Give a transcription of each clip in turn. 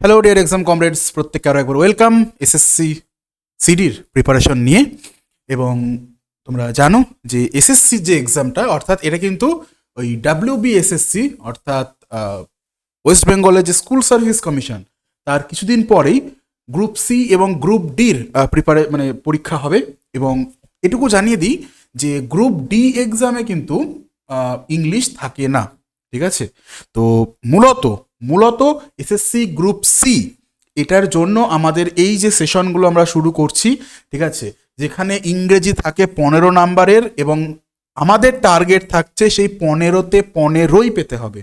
Hello dear exam comrades, প্রত্যেককে আরও একবার ওয়েলকাম এসএসসি সিডির প্রিপারেশন নিয়ে। এবং তোমরা জানো যে এসএসসি যে এক্সামটা, অর্থাৎ এটা কিন্তু ওই ডাব্লিউবিএসএসসি অর্থাৎ ওয়েস্ট বেঙ্গলের যে স্কুল সার্ভিস কমিশন, তার কিছুদিন পরেই গ্রুপ সি এবং গ্রুপ ডির পরীক্ষা হবে। এবং এটুকু জানিয়ে দিই যে গ্রুপ ডি এক্সামে কিন্তু ইংলিশ থাকে না, ঠিক আছে? তো মূলত মূলত এসএসসি গ্রুপ সি এটার জন্য আমাদের এই যে সেশনগুলো আমরা শুরু করছি, ঠিক আছে, যেখানে ইংরেজি থাকে 15 নাম্বারের এবং আমাদের টার্গেট থাকছে সেই 15তে 15ই পেতে হবে।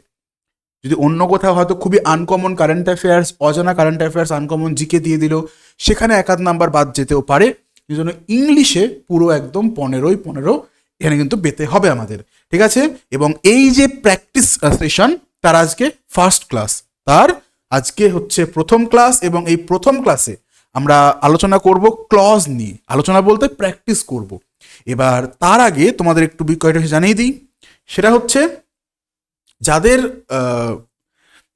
যদি অন্য কোথাও হয়তো খুবই আনকমন কারেন্ট অ্যাফেয়ার্স, অজানা কারেন্ট অ্যাফেয়ার্স, আনকমন জিকে দিয়ে দিল, সেখানে এক আধ নাম্বার বাদ যেতেও পারে। এই জন্য ইংলিশে পুরো একদম 15ই 15 এখানে কিন্তু পেতে হবে আমাদের, ঠিক আছে? এবং এই যে প্র্যাকটিস সেশন, তার আজকে ফার্স্ট ক্লাস, তার আজকে হচ্ছে প্রথম ক্লাস। এবং এই প্রথম ক্লাসে আমরা আলোচনা করব ক্লজ নিয়ে, আলোচনা বলতে প্র্যাকটিস করব। এবার তার আগে তোমাদের একটু বিষয়টা জানিয়ে দিই, সেটা হচ্ছে যাদের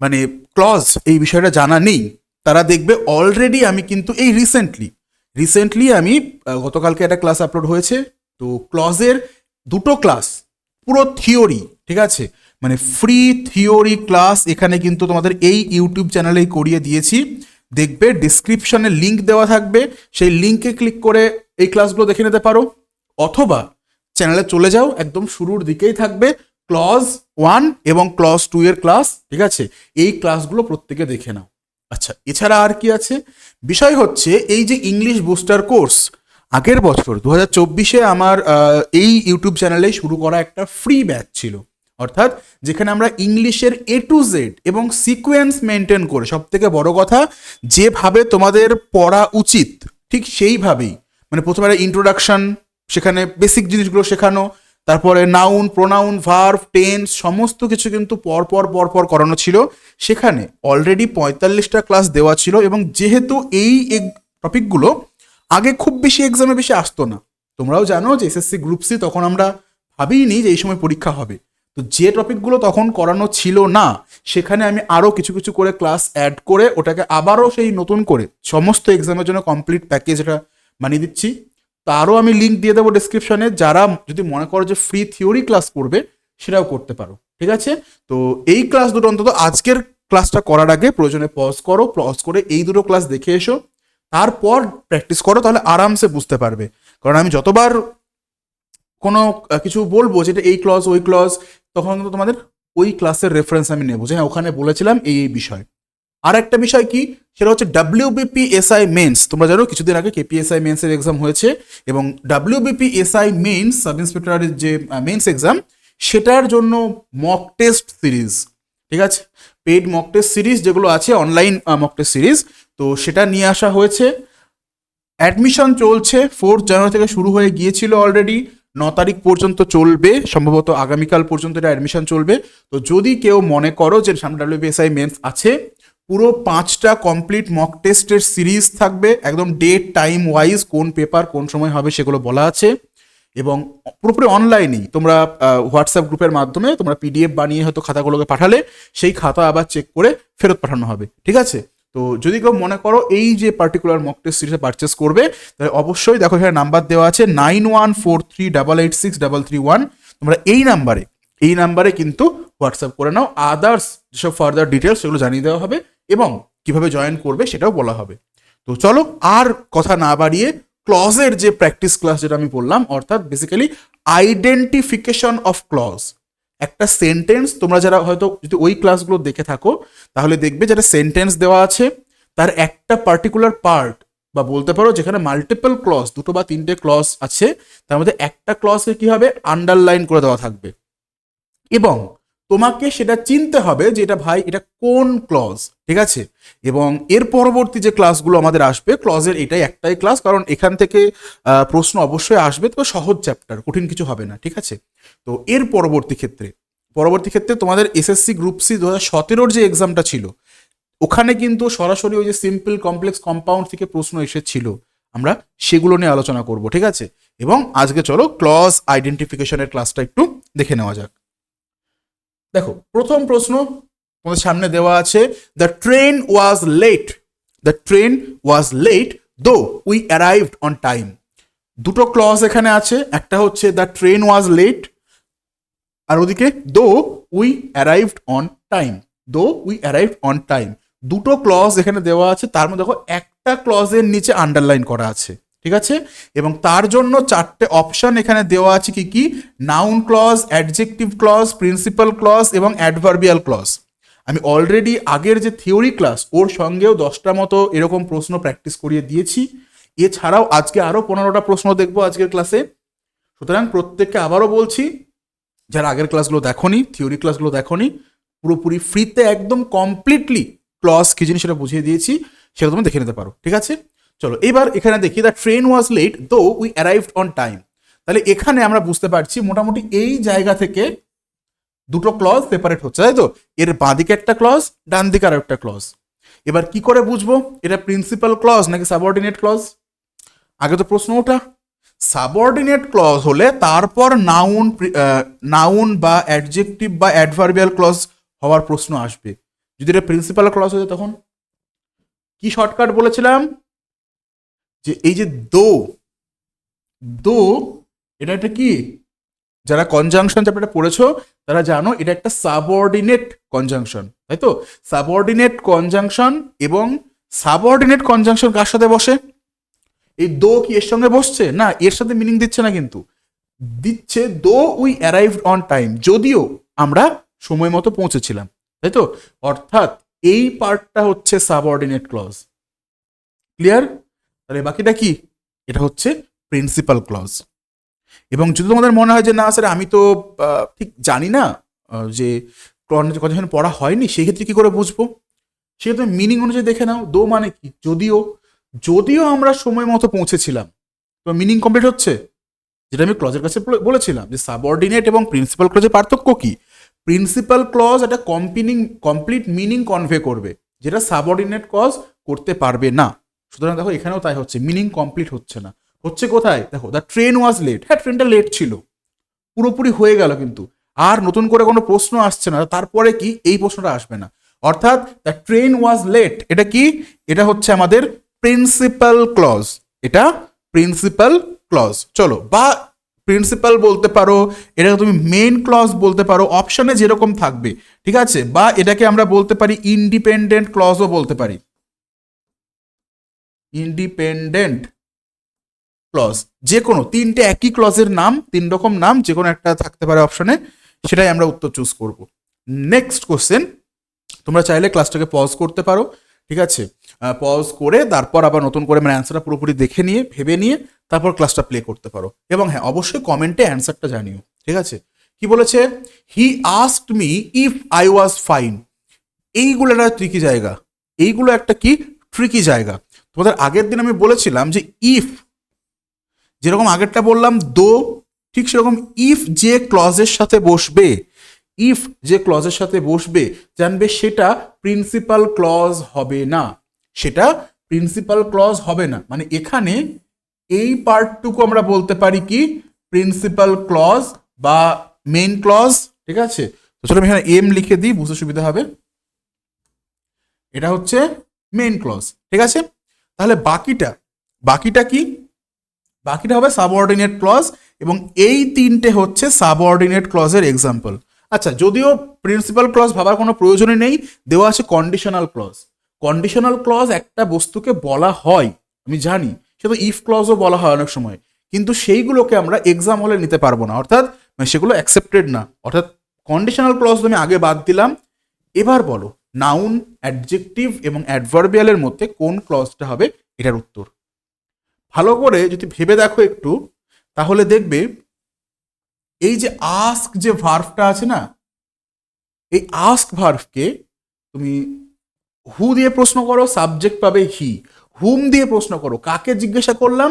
মানে ক্লজ এই বিষয়টা জানা নেই, তারা দেখবে অলরেডি আমি কিন্তু এই রিসেন্টলি আমি গতকালকে একটা ক্লাস আপলোড হয়েছে। তো ক্লজের দুটো ক্লাস পুরো থিওরি, ঠিক আছে, মানে ফ্রি থিওরি ক্লাস এখানে কিন্তু তোমাদের এই ইউটিউব চ্যানেলেই করিয়ে দিয়েছি। দেখবে ডিসক্রিপশনে লিঙ্ক দেওয়া থাকবে, সেই লিঙ্কে ক্লিক করে এই ক্লাসগুলো দেখে নিতে পারো, অথবা চ্যানেলে চলে যাও, একদম শুরুর দিকেই থাকবে ক্লজ 1 এবং ক্লজ 2 এর ক্লাস, ঠিক আছে? এই ক্লাসগুলো প্রত্যেকে দেখে নাও। আচ্ছা, এছাড়া আর কি আছে? বিষয় হচ্ছে এই যে ইংলিশ বুস্টার কোর্স, আগের বছর 2024-এ আমার এই ইউটিউব চ্যানেলে শুরু করা একটা ফ্রি ব্যাচ ছিল, অর্থাৎ যেখানে আমরা ইংলিশের A to Z এবং সিকোয়েন্স মেনটেন করে, সব থেকে বড় কথা, যেভাবে তোমাদের পড়া উচিত ঠিক সেইভাবেই, মানে প্রথমে একটা ইন্ট্রোডাকশন, সেখানে বেসিক জিনিসগুলো শেখানো, তারপরে নাউন, প্রোনাউন, ভার্ব, টেন্স সমস্ত কিছু কিন্তু পর পর করানো ছিল। সেখানে অলরেডি 45টা ক্লাস দেওয়া ছিল। এবং যেহেতু এই টপিকগুলো আগে খুব বেশি এক্সামে বেশি আসতো না, তোমরাও জানো যে এসএসসি গ্রুপ সি তখন আমরা ভাবিনি যে এই সময় পরীক্ষা হবে। তো যে টপিকগুলো তখন করানো ছিল না, সেখানে আমি আরও কিছু কিছু করে ক্লাস অ্যাড করে ওটাকে আবারও সেই নতুন করে সমস্ত এক্সামের জন্য কমপ্লিট প্যাকেজ এটা বানিয়ে দিচ্ছি। তারও আমি লিঙ্ক দিয়ে দেবো ডিসক্রিপশনে, যারা যদি মনে করো যে ফ্রি থিওরি ক্লাস করবে সেটাও করতে পারো, ঠিক আছে? তো এই ক্লাস দুটো অন্তত আজকের ক্লাসটা করার আগে প্রয়োজনে পজ করে এই দুটো ক্লাস দেখে এসো, তারপর প্র্যাকটিস করো, তাহলে আরামসে বুঝতে পারবে। কারণ আমি যতবার কোনো কিছু বলবো যেটা এই ক্লজ ওই ক্লজ, তখন তো তোমাদের ওই ক্লাসের রেফারেন্স আমি নেবো যে হ্যাঁ ওখানে বলেছিলাম এই বিষয়। আর একটা বিষয় কি, সেটা হচ্ছে WBPSI মেন্স। তোমরা জানো কিছুদিন আগে KPSI মেন্সের এক্সাম হয়েছে, এবং WBPSI মেন্স সাব ইন্সপেক্টরের যে মেন্স এক্সাম, সেটার জন্য মক টেস্ট সিরিজ, ঠিক আছে, পেইড মক টেস্ট সিরিজ যেগুলো আছে, অনলাইন মক টেস্ট সিরিজ, তো সেটা নিয়ে আসা হয়েছে। অ্যাডমিশন চলছে, 4 জানুয়ারি থেকে শুরু হয়ে গিয়েছিল অলরেডি, 9 তারিখ পর্যন্ত চলবে, সম্ভবত আগামীকাল পর্যন্ত এটা অ্যাডমিশন চলবে। তো যদি কেউ মনে করো যে সামনে WBPSI মেন্স আছে, পুরো 5টা কমপ্লিট মক টেস্টের সিরিজ থাকবে, একদম ডেট টাইম ওয়াইজ কোন পেপার কোন সময় হবে সেগুলো বলা আছে। এবং পুরোপুরি অনলাইনেই তোমরা হোয়াটসঅ্যাপ গ্রুপের মাধ্যমে তোমরা PDF বানিয়ে হয়তো খাতাগুলোকে পাঠালে, সেই খাতা আবার চেক করে ফেরত পাঠানো হবে, ঠিক আছে? তো যদি কেউ মনে করো এই যে পার্টিকুলার মক টেস্ট সিরিজে পারচেস করবে, তাহলে অবশ্যই দেখো এখানে নাম্বার দেওয়া আছে 9143886331। তোমরা এই নাম্বারে কিন্তু হোয়াটসঅ্যাপ করে নাও, আদার্স যেসব ফার্দার ডিটেলস সেগুলো জানিয়ে দেওয়া হবে, এবং কিভাবে জয়েন করবে সেটাও বলা হবে। তো চলো আর কথা না বাড়িয়ে ক্লজের যে প্র্যাকটিস ক্লাস যেটা আমি বললাম, অর্থাৎ বেসিক্যালি আইডেন্টিফিকেশন অফ ক্লজ। একটা সেন্টেন্স, তোমরা যারা হয়তো যদি ওই ক্লাসগুলো দেখে থাকো, তাহলে দেখবে যেটা সেন্টেন্স দেওয়া আছে, তার একটা পার্টিকুলার পার্ট, বা বলতে পারো যেখানে মাল্টিপল ক্লজ, 2 বা 3টে ক্লজ আছে, তার মধ্যে একটা ক্লজকে কি হবে, আন্ডারলাইন করে দেওয়া থাকবে, এবং তোমাকে সেটা চিনতে হবে যে এটা ভাই এটা কোন ক্লজ, ঠিক আছে? এবং এর পরবর্তী যে ক্লাসগুলো আমাদের আসবে, ক্লজের এটাই একটাই ক্লাস, কারণ এখান থেকে প্রশ্ন অবশ্যই আসবে, তবে সহজ চ্যাপ্টার, কঠিন কিছু হবে না, ঠিক আছে? তো এর পরবর্তী ক্ষেত্রে তোমাদের এসএসসি গ্রুপ সি 2017-র যে এক্সামটা ছিল, ওখানে কিন্তু সরাসরি ওই যে সিম্পল কমপ্লেক্স কম্পাউন্ড থেকে প্রশ্ন এসেছিল, আমরা সেগুলো নিয়ে আলোচনা করব, ঠিক আছে? এবং আজকে চলো ক্লজ আইডেন্টিফিকেশনের ক্লাসটা একটু দেখে নেওয়া যাক। দেখো, প্রথম প্রশ্ন, তোমাদের সামনে দেওয়া আছে the train was late, the train was late though we arrived on time. দুটো ক্লজ এখানে আছে, একটা হচ্ছে দ্য ট্রেন ওয়াজ লেট, আর ওদিকে though we arrived on time, though we arrived on time. দুটো ক্লজ এখানে দেওয়া আছে, তার মধ্যে দেখো একটা ক্লজের নিচে আন্ডারলাইন করা আছে, ঠিক আছে? এবং তার জন্য চারটে অপশন এখানে দেওয়া আছে, কি কি? Noun clause, adjective clause, principal clause এবং অ্যাডভার্বিয়াল ক্লজ। আমি অলরেডি আগের যে থিওরি ক্লাস ওর সঙ্গেও 10টা মতো এরকম প্রশ্ন প্র্যাকটিস করিয়ে দিয়েছি। এছাড়াও আজকে আরও 15টা প্রশ্ন দেখবো আজকের ক্লাসে। সুতরাং প্রত্যেককে আবারও বলছি, যারা আগের ক্লাসগুলো দেখোনি, থিওরি ক্লাসগুলো দেখোনি, পুরোপুরি ফ্রিতে একদম কমপ্লিটলি ক্লজ কি জিনিস সেটা বুঝিয়ে দিয়েছি, সেটা তুমি দেখে নিতে পারো, ঠিক আছে? চলো এবার এখানে দেখি the train was late though we arrived on time. তাহলে এখানে আমরা বুঝতে পারছি মোটামুটি এই জায়গা থেকে দুটো ক্লজ সেপারেট হচ্ছে, তাই তো? এর বাঁদিকে একটা ক্লজ, ডান দিকে আর একটা ক্লজ। এবার কি করে বুঝবো এটা প্রিন্সিপাল ক্লজ নাকি সাবঅর্ডিনেট ক্লজ? আগে তো প্রশ্ন ওটা। সাবঅর্ডিনেট ক্লজ হলে তারপর নাউন বা অ্যাডজেক্টিভ বা অ্যাডভার্বিয়াল ক্লজ হওয়ার প্রশ্ন আসবে। যদি এটা প্রিন্সিপাল ক্লজ হয়ে তখন কি শর্টকাট বলেছিলাম, যে এই যে দো, দো এটা একটা কি, যারা কনজাংশন চ্যাপ্টারটা পড়েছো তারা জানো এটা একটা সাবঅর্ডিনেট কনজাংশন, তাই তো? সাবঅর্ডিনেট কনজাংশন, এবং সাবঅর্ডিনেট কনজাংশন কার সাথে বসে? এই দো কি এর সঙ্গে বসছে? না, এর সাথে মিনিং দিচ্ছে না, কিন্তু দিচ্ছে দো উই অ্যারাইভড অন টাইম, যদিও আমরা সময় মতো পৌঁছেছিলাম, তাই তো? অর্থাৎ এই পার্টটা হচ্ছে সাবঅর্ডিনেট ক্লজ। ক্লিয়ার? তাহলে বাকিটা কি? এটা হচ্ছে প্রিন্সিপাল ক্লজ। এবং যদি তোমাদের মনে হয় যে না স্যার আমি তো ঠিক জানি না যে কনজাংশন পড়া হয়নি, সেই ক্ষেত্রে কি করে বুঝবো? সেক্ষেত্রে মিনিং অনুযায়ী দেখে নাও। দো মানে কি? যদিও, যদিও আমরা সময় মতো পৌঁছেছিলাম, তো মিনিং কমপ্লিট হচ্ছে। যেটা আমি ক্লজের কাছে বলেছিলাম যে সাবঅর্ডিনেট এবং প্রিন্সিপাল ক্লজের পার্থক্য কি? প্রিন্সিপাল ক্লজ একটা কমপ্লিট মিনিং কনভে করবে, যেটা সাবঅর্ডিনেট ক্লজ করতে পারবে না। সুতরাং দেখো এখানেও তাই হচ্ছে, মিনিং কমপ্লিট হচ্ছে না। হচ্ছে কোথায়? দেখো দ্য ট্রেন ওয়াজ লেট, হ্যাঁ ট্রেনটা লেট ছিল, পুরোপুরি হয়ে গেল, কিন্তু আর নতুন করে কোনো প্রশ্ন আসছে না, তারপরে কি এই প্রশ্নটা আসবে না। অর্থাৎ দ্য ট্রেন ওয়াজ লেট, এটা কি? এটা হচ্ছে আমাদের প্রিন্সিপাল ক্লজ, এটা প্রিন্সিপাল ক্লজ। চলো, বা প্রিন্সিপাল বলতে পারো, এটাকে তুমি মেইন ক্লজ বলতে পারো, অপশনে যেরকম থাকবে, ঠিক আছে? বা এটাকে আমরা বলতে পারি ইন্ডিপেন্ডেন্ট ক্লজও বলতে পারি, ইন্ডিপেন্ডেন্ট ক্লজ। যে কোনো তিনটে একই ক্লজের নাম, তিন রকম নাম, যে কোনো একটা থাকতে পারে অপশনে, সেটাই আমরা উত্তর চুজ করব। নেক্সট কোশ্চেন, তোমরা চাইলে ক্লাসটাকে পজ করতে পারো, ঠিক আছে? পজ করে তারপর আবার নতুন করে মানে অ্যান্সারটা পুরোপুরি দেখে নিয়ে, ভেবে নিয়ে তারপর ক্লাসটা প্লে করতে পারো। এবং হ্যাঁ, অবশ্যই কমেন্টে অ্যান্সারটা জানিও, ঠিক আছে? কি বলেছে? He asked me if I was fine. এইগুলো একটা ট্রিকি জায়গা, এইগুলো একটা কি ট্রিকি জায়গা। তোমাদের আগের দিন আমি বলেছিলাম যে ইফ, যেরকম আগেরটা বললাম দো, ঠিক সেরকম ইফ যে ক্লজের সাথে বসবে, ইফ যে ক্লজের সাথে বসবে, জানবে সেটা প্রিন্সিপাল ক্লজ হবে না, সেটা প্রিন্সিপাল ক্লজ হবে না। মানে এখানে এই পার্টটুকু আমরা বলতে পারি কি প্রিন্সিপাল ক্লজ বা মেইন ক্লজ, ঠিক আছে? তো চলো আমি এখানে এম লিখে দিই, বুঝতে সুবিধা হবে। এটা হচ্ছে মেইন ক্লজ, ঠিক আছে? তাহলে বাকিটা, বাকিটা কি? বাকিটা হবে সাবঅর্ডিনেট ক্লজ, এবং এই তিনটে হচ্ছে সাবঅর্ডিনেট ক্লজের এক্সাম্পল। আচ্ছা, যদিও প্রিন্সিপাল ক্লজ ভাবার কোনো প্রয়োজনই নেই, দেওয়া আছে কন্ডিশনাল ক্লজ। কন্ডিশনাল ক্লজ একটা বস্তুকে বলা হয়, আমি জানি, সে তো ইফ ক্লজও বলা হয় অনেক সময়, কিন্তু সেইগুলোকে আমরা এক্সাম হলে নিতে পারবো না, অর্থাৎ সেগুলো অ্যাকসেপ্টেড না। অর্থাৎ কন্ডিশনাল ক্লজ তুমি আগে বাদ দিলাম। এবার বলো নাউন, অ্যাডজেক্টিভ এবং অ্যাডভার্বিয়ালের মধ্যে কোন ক্লজটা হবে এটার উত্তর। ভালো করে যদি ভেবে দেখো একটু, তাহলে দেখবে এই যে আস্ক যে ভার্ভটা আছে না, এই আস্ক ভার্ভকে তুমি হু দিয়ে প্রশ্ন করো, সাবজেক্ট পাবে হি। হুম দিয়ে প্রশ্ন করো, কাকে জিজ্ঞাসা করলাম?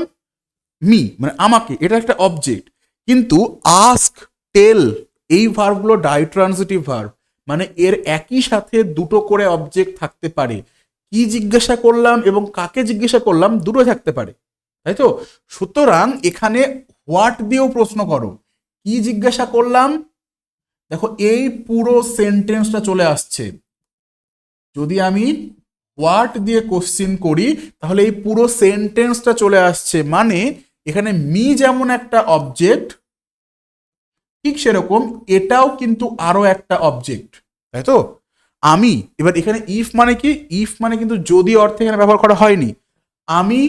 মি, মানে আমাকে, এটা একটা অবজেক্ট। কিন্তু আস্ক, টেল, এই ভার্ভগুলো ডাইট্রান্সিটিভ ভার্ভ, মানে এর একই সাথে দুটো করে অবজেক্ট থাকতে পারে। কি জিজ্ঞাসা করলাম এবং কাকে জিজ্ঞাসা করলাম দুটো থাকতে পারে, তাই তো? সুতরাং এখানে হোয়াট দিয়েও প্রশ্ন করো, কি জিজ্ঞাসা করলাম, দেখো এই পুরো সেন্টেন্সটা চলে আসছে। যদি আমি হোয়াট দিয়ে কোশ্চিন করি তাহলে এই পুরো সেন্টেন্সটা চলে আসছে, মানে এখানে মি যেমন একটা অবজেক্ট, ঠিক সেরকম এটাও কিন্তু আরো একটা অবজেক্ট, তাই তো? আমি এবার এখানে ইফ মানে কি, ইফ মানে কিন্তু যদি অর্থে এখানে ব্যবহার করা হয়নি। আমি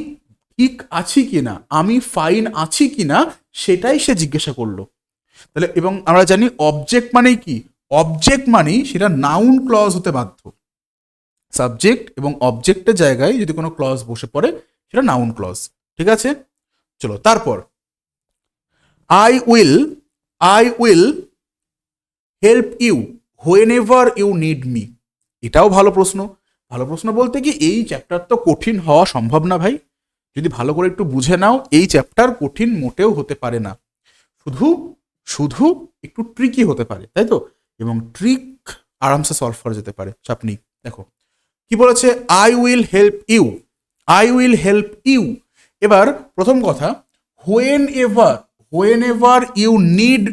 ঠিক আছি কিনা, আমি ফাইন আছি কিনা সেটাই সে জিজ্ঞাসা করলো। তাহলে এবং আমরা জানি অবজেক্ট মানেই কি, অবজেক্ট মানেই সেটা নাউন ক্লজ হতে বাধ্য। সাবজেক্ট এবং অবজেক্টের জায়গায় যদি কোনো ক্লজ বসে পড়ে সেটা নাউন ক্লজ, ঠিক আছে? চলো তারপর I will help you whenever you need me. এটাও ভালো প্রশ্ন। ভালো প্রশ্ন বলতে কি, এই চ্যাপ্টার তো কঠিন হওয়া সম্ভব না ভাই। যদি ভালো করে একটু বুঝে নাও, এই চ্যাপ্টার কঠিন মোটেও হতে পারে না, শুধু শুধু একটু ট্রিকি হতে পারে, তাই তো? এবং ট্রিক আরামসে সলভ করা যেতে পারে, চাপ নেই। দেখো কি বলেছে, I will help you, I will help you. এবার প্রথম কথা, whenever you need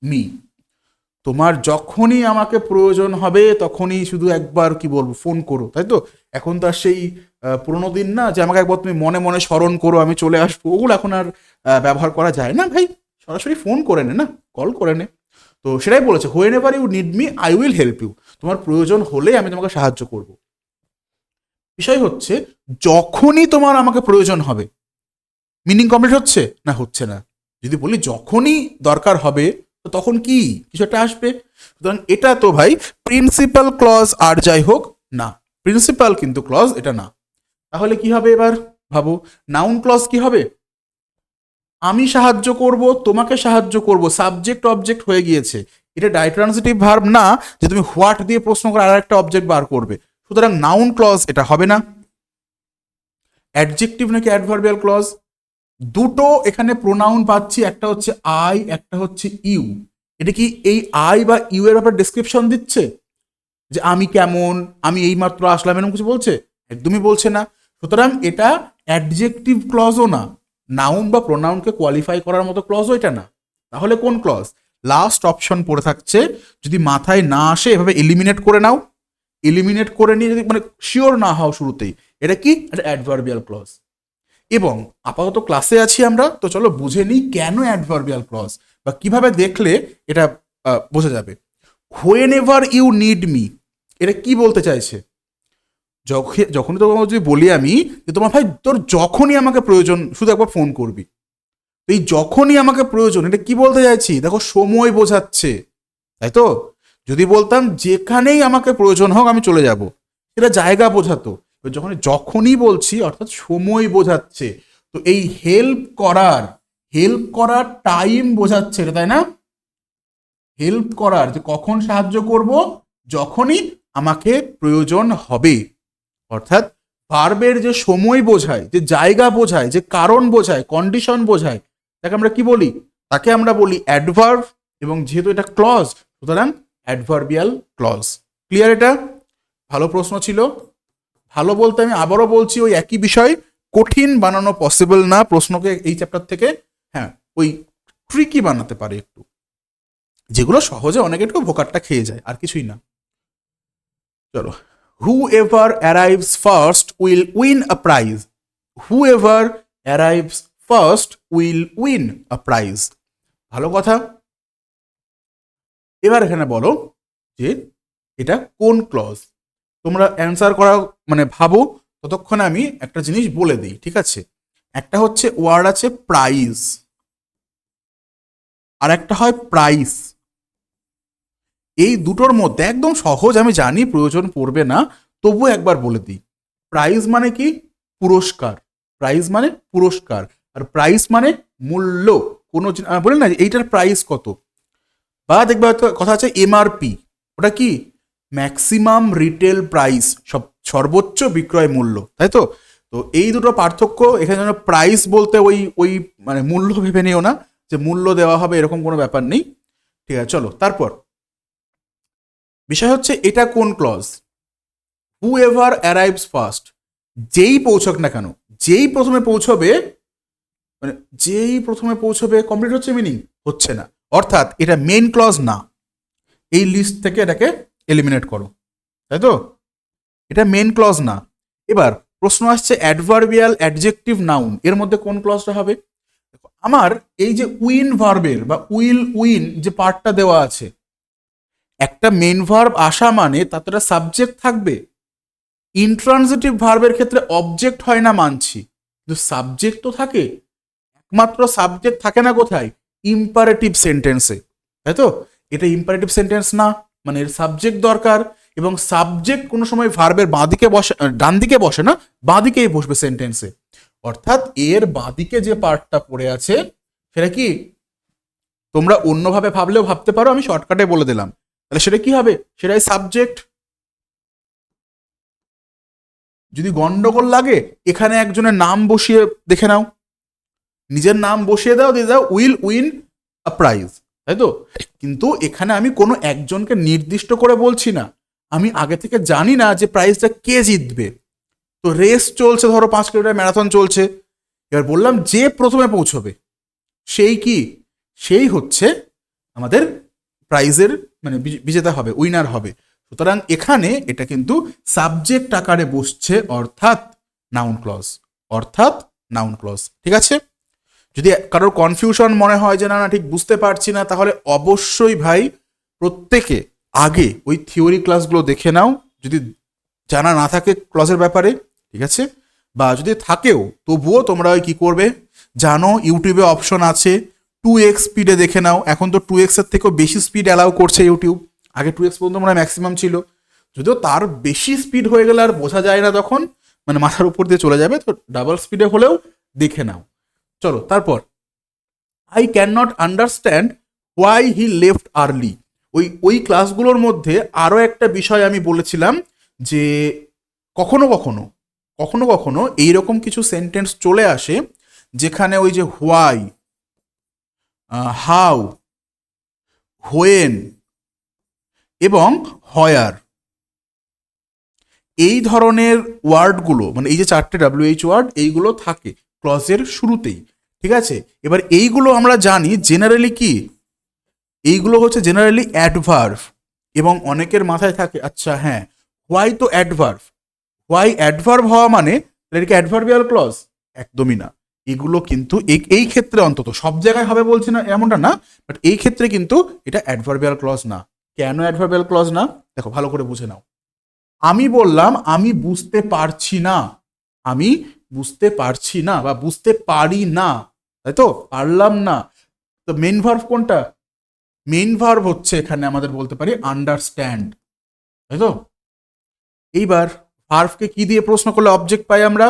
me, তোমার যখনই আমাকে প্রয়োজন হবে তখনই শুধু একবার কি বলবো ফোন করো, তাই তো? এখন তো আর সেই পুরোনো দিন না যে আমাকে একবার তুমি মনে মনে স্মরণ করো আমি চলে আসবো, ওগুলো এখন আর ব্যবহার করা যায় না ভাই। সরাসরি ফোন করে নে না, কল করে নে। তো সেটাই বলেছে, whenever you need me I will help you, তোমার প্রয়োজন হলে আমি তোমাকে সাহায্য করব। বিষয় হচ্ছে যখনই তোমার আমাকে প্রয়োজন হবে, মিনিং কমপ্লিট হচ্ছে না, হচ্ছে না। যদি বলি যখনই দরকার হবে তো তখন কি কিছু একটা আসবে। সুতরাং এটা তো ভাই প্রিন্সিপাল ক্লজ আর যাই হোক না, প্রিন্সিপাল কিন্তু ক্লজ এটা না। তাহলে কি হবে এবার ভাবো, নাউন ক্লজ কি হবে? আমি সাহায্য করব, তোমাকে সাহায্য করব, সাবজেক্ট অবজেক্ট হয়ে গিয়েছে। এটা ডাইট্রান্সিটিভ ভার্ব না যে তুমি হোয়াট দিয়ে প্রশ্ন করে আর একটা অবজেক্ট বার করবে। সুতরাং নাউন ক্লজ এটা হবে না। অ্যাডজেক্টিভ নাকি অ্যাডভার্বিয়াল ক্লজ? দুটো এখানে প্রোনাউন পাচ্ছি, একটা হচ্ছে আই, একটা হচ্ছে ইউ। এটা কি এই আই বা ইউ এর ব্যাপারে ডেসক্রিপশন দিচ্ছে যে আমি কেমন, আমি এই মাত্র আসলাম, এরকম কিছু বলছে? একদমই বলছে না। সুতরাং এটা অ্যাডজেক্টিভ ক্লজও না, নাউন বা প্রোনাউনকে কোয়ালিফাই করার মতো ক্লজও এটা না। তাহলে কোন ক্লজ? লাস্ট অপশন পড়ে থাকছে, যদি মাথায় না আসে এভাবে এলিমিনেট করে নাও। এলিমিনেট করে নিয়ে যদি মানে শিওর না হও শুরুতেই, এটা কি? এটা অ্যাডভার্বিয়াল ক্লজ। এবং আপাতত ক্লাসে আছি আমরা, তো চলো বুঝে নিই কেন অ্যাডভার্বিয়াল ক্লজ বা কিভাবে দেখলে এটা বোঝা যাবে। Whenever you need me, এটা কি বলতে চাইছে? যখনই তোমাকে যদি বলি আমি যে তোমার ভাই তোর যখনই আমাকে প্রয়োজন শুধু একবার ফোন করবি, এই যখনই আমাকে প্রয়োজন এটা কি বলতে চাইছি? দেখো সময় বোঝাচ্ছে, তাই তো? যদি বলতাম যেখানেই আমাকে প্রয়োজন হোক আমি চলে যাব, এটা জায়গা বোঝাতো। যখন যখনই বলছি অর্থাৎ সময় বোঝাচ্ছে। তো এই হেল্প করার টাইম বোঝাচ্ছে এটা, তাই না? হেল্প করার যে কখন সাহায্য করব, যখনই আমাকে প্রয়োজন হবে। অর্থাৎ ভার্বের যে সময় বোঝায়, যে জায়গা বোঝায়, যে কারণ বোঝায়, কন্ডিশন বোঝায়, তাকে আমরা কি বলি? তাকে আমরা বলি অ্যাডভার্ব। এবং যেহেতু এটা ক্লজ, সুতরাং অ্যাডভার্বিয়াল ক্লজ। ক্লিয়ার? এটা ভালো প্রশ্ন ছিল। ভালো বলতে আমি আবারও বলছি, ওই একই বিষয়, কঠিন বানানো পসিবল না প্রশ্নকে এই চ্যাপ্টার থেকে। হ্যাঁ, ওই ট্রিকি বানাতে পারে একটু, যেগুলো সহজে অনেকে একটু ভোকারটা খেয়ে যায়, আর কিছুই না। চলো, whoever arrives first will win a prize, whoever arrives first will win a prize। ভালো কথা। এবার এখানে বলো যে এটা কোন ক্লজ। তোমরা অ্যান্সার করা মানে ভাবো, ততক্ষণে আমি একটা জিনিস বলে দিই, ঠিক আছে? একটা হচ্ছে ওয়ার্ড আছে প্রাইজ, আর একটা হয় প্রাইস। এই দুটোর মধ্যে একদম সহজ, আমি জানি প্রয়োজন পড়বে না, তবু একবার বলে দিই। প্রাইজ মানে কি? পুরস্কার। প্রাইজ মানে পুরস্কার, আর প্রাইস মানে মূল্য। কোনো বলি না এইটার প্রাইস কত, বা দেখবে হয়তো কথা আছে এমআরপি, ওটা কি? ম্যাক্সিমাম রিটেল প্রাইস, সর্বোচ্চ বিক্রয় মূল্য, তাই তো? তো এই দুটো পার্থক্য এখানে। যেন প্রাইস বলতে ওই ওই মানে মূল্য ভেবে নিও না যে মূল্য দেওয়া হবে, এরকম কোনো ব্যাপার নেই, ঠিক আছে? চলো তারপর বিষয় হচ্ছে এটা কোন clause. Whoever arrives first, যেই পৌঁছক না কেন, যেই প্রথমে পৌঁছবে, মানে যেই প্রথমে পৌঁছবে কমপ্লিট হচ্ছে মিনিং? হচ্ছে না। অর্থাৎ এটা মেইন ক্লজ না, এই লিস্ট থেকে এটাকে এলিমিনেট করো, তাই তো? এটা মেন ক্লজ না। এবার প্রশ্ন আসছে অ্যাডভার্বিয়াল অ্যাডজেক্টিভ নাউন, এর মধ্যে কোন ক্লজটা হবে? আমার এই যে উইন ভার্বের বা উইন যে পার্টটা দেওয়া আছে, একটা মেন ভার্ব আসা মানে তাতে সাবজেক্ট থাকবে। ইন্ট্রানজিটিভ ভার্বের ক্ষেত্রে অবজেক্ট হয় না মানছি, কিন্তু সাবজেক্ট তো থাকে। একমাত্র সাবজেক্ট থাকে না কোথায়? ইম্পারেটিভ সেন্টেন্সে, তাই তো? এটা ইম্পারেটিভ সেন্টেন্স না, মানে এর সাবজেক্ট দরকার, এবং সাবজেক্ট কোনো সময় ভার্বের বাঁদিকে বসে, ডান দিকে বসে না, বাঁদিকেই বসবে সেন্টেন্সে। অর্থাৎ এর বাঁদিকে যে পার্টটা পড়ে আছে সেটা কি, তোমরা অন্যভাবে ভাবলেও ভাবতে পারো, আমি শর্টকাটে বলে দিলাম। তাহলে সেটা কি হবে? সেটাই সাবজেক্ট। যদি গন্ডগোল লাগে এখানে একজনের নাম বসিয়ে দেখে নাও, নিজের নাম বসিয়ে দাও, দিয়ে দাও উইল উইন আ প্রাইজ, তাই তো? কিন্তু এখানে আমি কোনো একজনকে নির্দিষ্ট করে বলছি না, আমি আগে থেকে জানি না যে প্রাইজটা কে জিতবে। তো রেস চলছে, ধরো 5 কিলোমিটার ম্যারাথন চলছে, এবার বললাম যে প্রথমে পৌঁছবে সেই কি, সেই হচ্ছে আমাদের প্রাইজের মানে বিজেতা হবে, উইনার হবে। সুতরাং এখানে এটা কিন্তু সাবজেক্ট আকারে বসছে, অর্থাৎ নাউন ক্লজ, অর্থাৎ নাউন ক্লজ। ঠিক আছে? যদি কারোর কনফিউশন মনে হয় যে না না ঠিক বুঝতে পারছি না, তাহলে অবশ্যই ভাই প্রত্যেকে আগে ওই থিওরি ক্লাসগুলো দেখে নাও, যদি জানা না থাকে ক্লজের ব্যাপারে। ঠিক আছে? বা যদি থাকেও তবুও তোমরা ওই কী করবে জানো, ইউটিউবে অপশন আছে 2x স্পিডে দেখে নাও। এখন তো 2x এর থেকেও বেশি স্পিড অ্যালাউ করছে ইউটিউব, আগে 2x পর্যন্ত মনে হয় ম্যাক্সিমাম ছিল। যদিও তার বেশি স্পিড হয়ে গেলে আর বোঝা যায় না, তখন মানে মাথার উপর দিয়ে চলে যাবে, তো ডাবল স্পিডে হলেও দেখে নাও। চলো তারপর, I can not understand why he left early. ওই ক্লাসগুলোর মধ্যে আরও একটা বিষয় আমি বলেছিলাম যে কখনো কখনো কখনো কখনো এইরকম কিছু সেন্টেন্স চলে আসে যেখানে ওই যে হোয়াই, হাউ, হোয়েন এবং হয়ার, এই ধরনের ওয়ার্ডগুলো, মানে এই যে 4টে WH ওয়ার্ড, এইগুলো থাকে ক্লজের শুরুতেই। ঠিক আছে? এবার এইগুলো আমরা জানি জেনারেলি কি, এইগুলো হচ্ছে জেনারেলি অ্যাডভার্ভ, এবং অনেকের মাথায় থাকে আচ্ছা হ্যাঁ হোয়াই তো অ্যাডভার্ভ, হোয়াই অ্যাডভার্ভ হওয়া মানে এটা কি অ্যাডভার্বিয়াল ক্লজ? একদমই না। এগুলো কিন্তু এই ক্ষেত্রে, অন্তত সব জায়গায় হবে বলছি না এমনটা না, বাট এই ক্ষেত্রে কিন্তু এটা অ্যাডভার্বিয়াল ক্লজ না। কেন অ্যাডভার্বিয়াল ক্লজ না? দেখো ভালো করে বুঝে নাও। আমি বললাম আমি বুঝতে পারছি না, আমি বুঝতে পারছি না বা বুঝতে পারি না, তাই তো? পারলাম না। তো মেন ভার্ভ কোনটা? মেন ভার্ভ হচ্ছে এখানে আমাদের বলতে পারি আন্ডারস্ট্যান্ড, তাই তো? এইবার ভার্ভকে কি দিয়ে প্রশ্ন করলে অবজেক্ট পাই আমরা?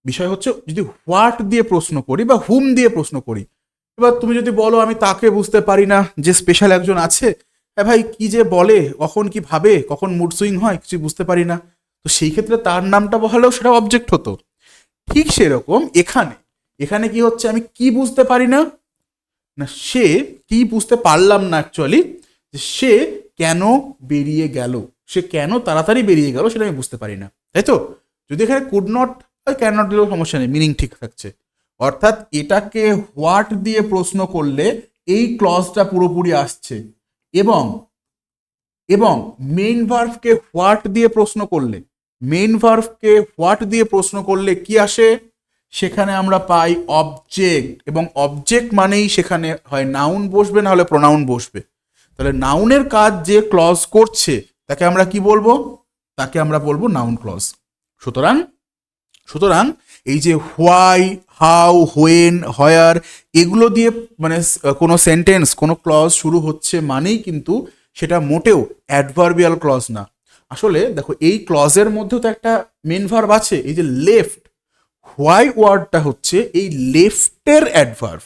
বিষয় হচ্ছে যদি হোয়াট দিয়ে প্রশ্ন করি বা হুম দিয়ে প্রশ্ন করি। এবার তুমি যদি বলো আমি তাকে বুঝতে পারি না, যে স্পেশাল একজন আছে, হ্যাঁ ভাই কি যে বলে, কখন কি ভাবে, কখন মুড সুইং হয়, কিছু বুঝতে পারি না, তো সেই ক্ষেত্রে তার নামটা বহালেও সেটা অবজেক্ট হতো। ঠিক সেরকম এখানে, এখানে কি হচ্ছে, আমি কি বুঝতে পারি না, না সে কি বুঝতে পারলাম না অ্যাকচুয়ালি, যে সে কেন বেরিয়ে গেল, সে কেন তাড়াতাড়ি বেরিয়ে গেল সেটা আমি বুঝতে পারি না, তাই তো? যদি এখানে কুড নট ক্যান নট দিলেও সমস্যা নেই, মিনিং ঠিক থাকছে। অর্থাৎ এটাকে হোয়াট দিয়ে প্রশ্ন করলে এই ক্লজটা পুরোপুরি আসছে, এবং এবং মেইন ভার্ভকে হোয়াট দিয়ে প্রশ্ন করলে, মেইন ভার্ভকে হোয়াট দিয়ে প্রশ্ন করলে কি আসে? সেখানে আমরা পাই অবজেক্ট, এবং অবজেক্ট মানেই সেখানে হয় নাউন বসবে, না হলে প্রোনাউন বসবে। তাহলে নাউনের কাজ যে ক্লজ করছে তাকে আমরা কি বলবো? তাকে আমরা বলবো নাউন ক্লজ। সুতরাং সুতরাং এই যে হোয়াই, হাউ, হোয়েন, হয়ার, এগুলো দিয়ে মানে কোনো সেন্টেন্স, কোনো ক্লজ শুরু হচ্ছে মানেই কিন্তু সেটা মোটেও অ্যাডভার্বিয়াল ক্লজ না। আসলে দেখো এই ক্লজের মধ্যেও তো একটা মেন ভার্ব আছে, এই যে লেফট, হোয়াই ওয়ার্ডটা হচ্ছে এই লেফটের অ্যাডভার্ভ,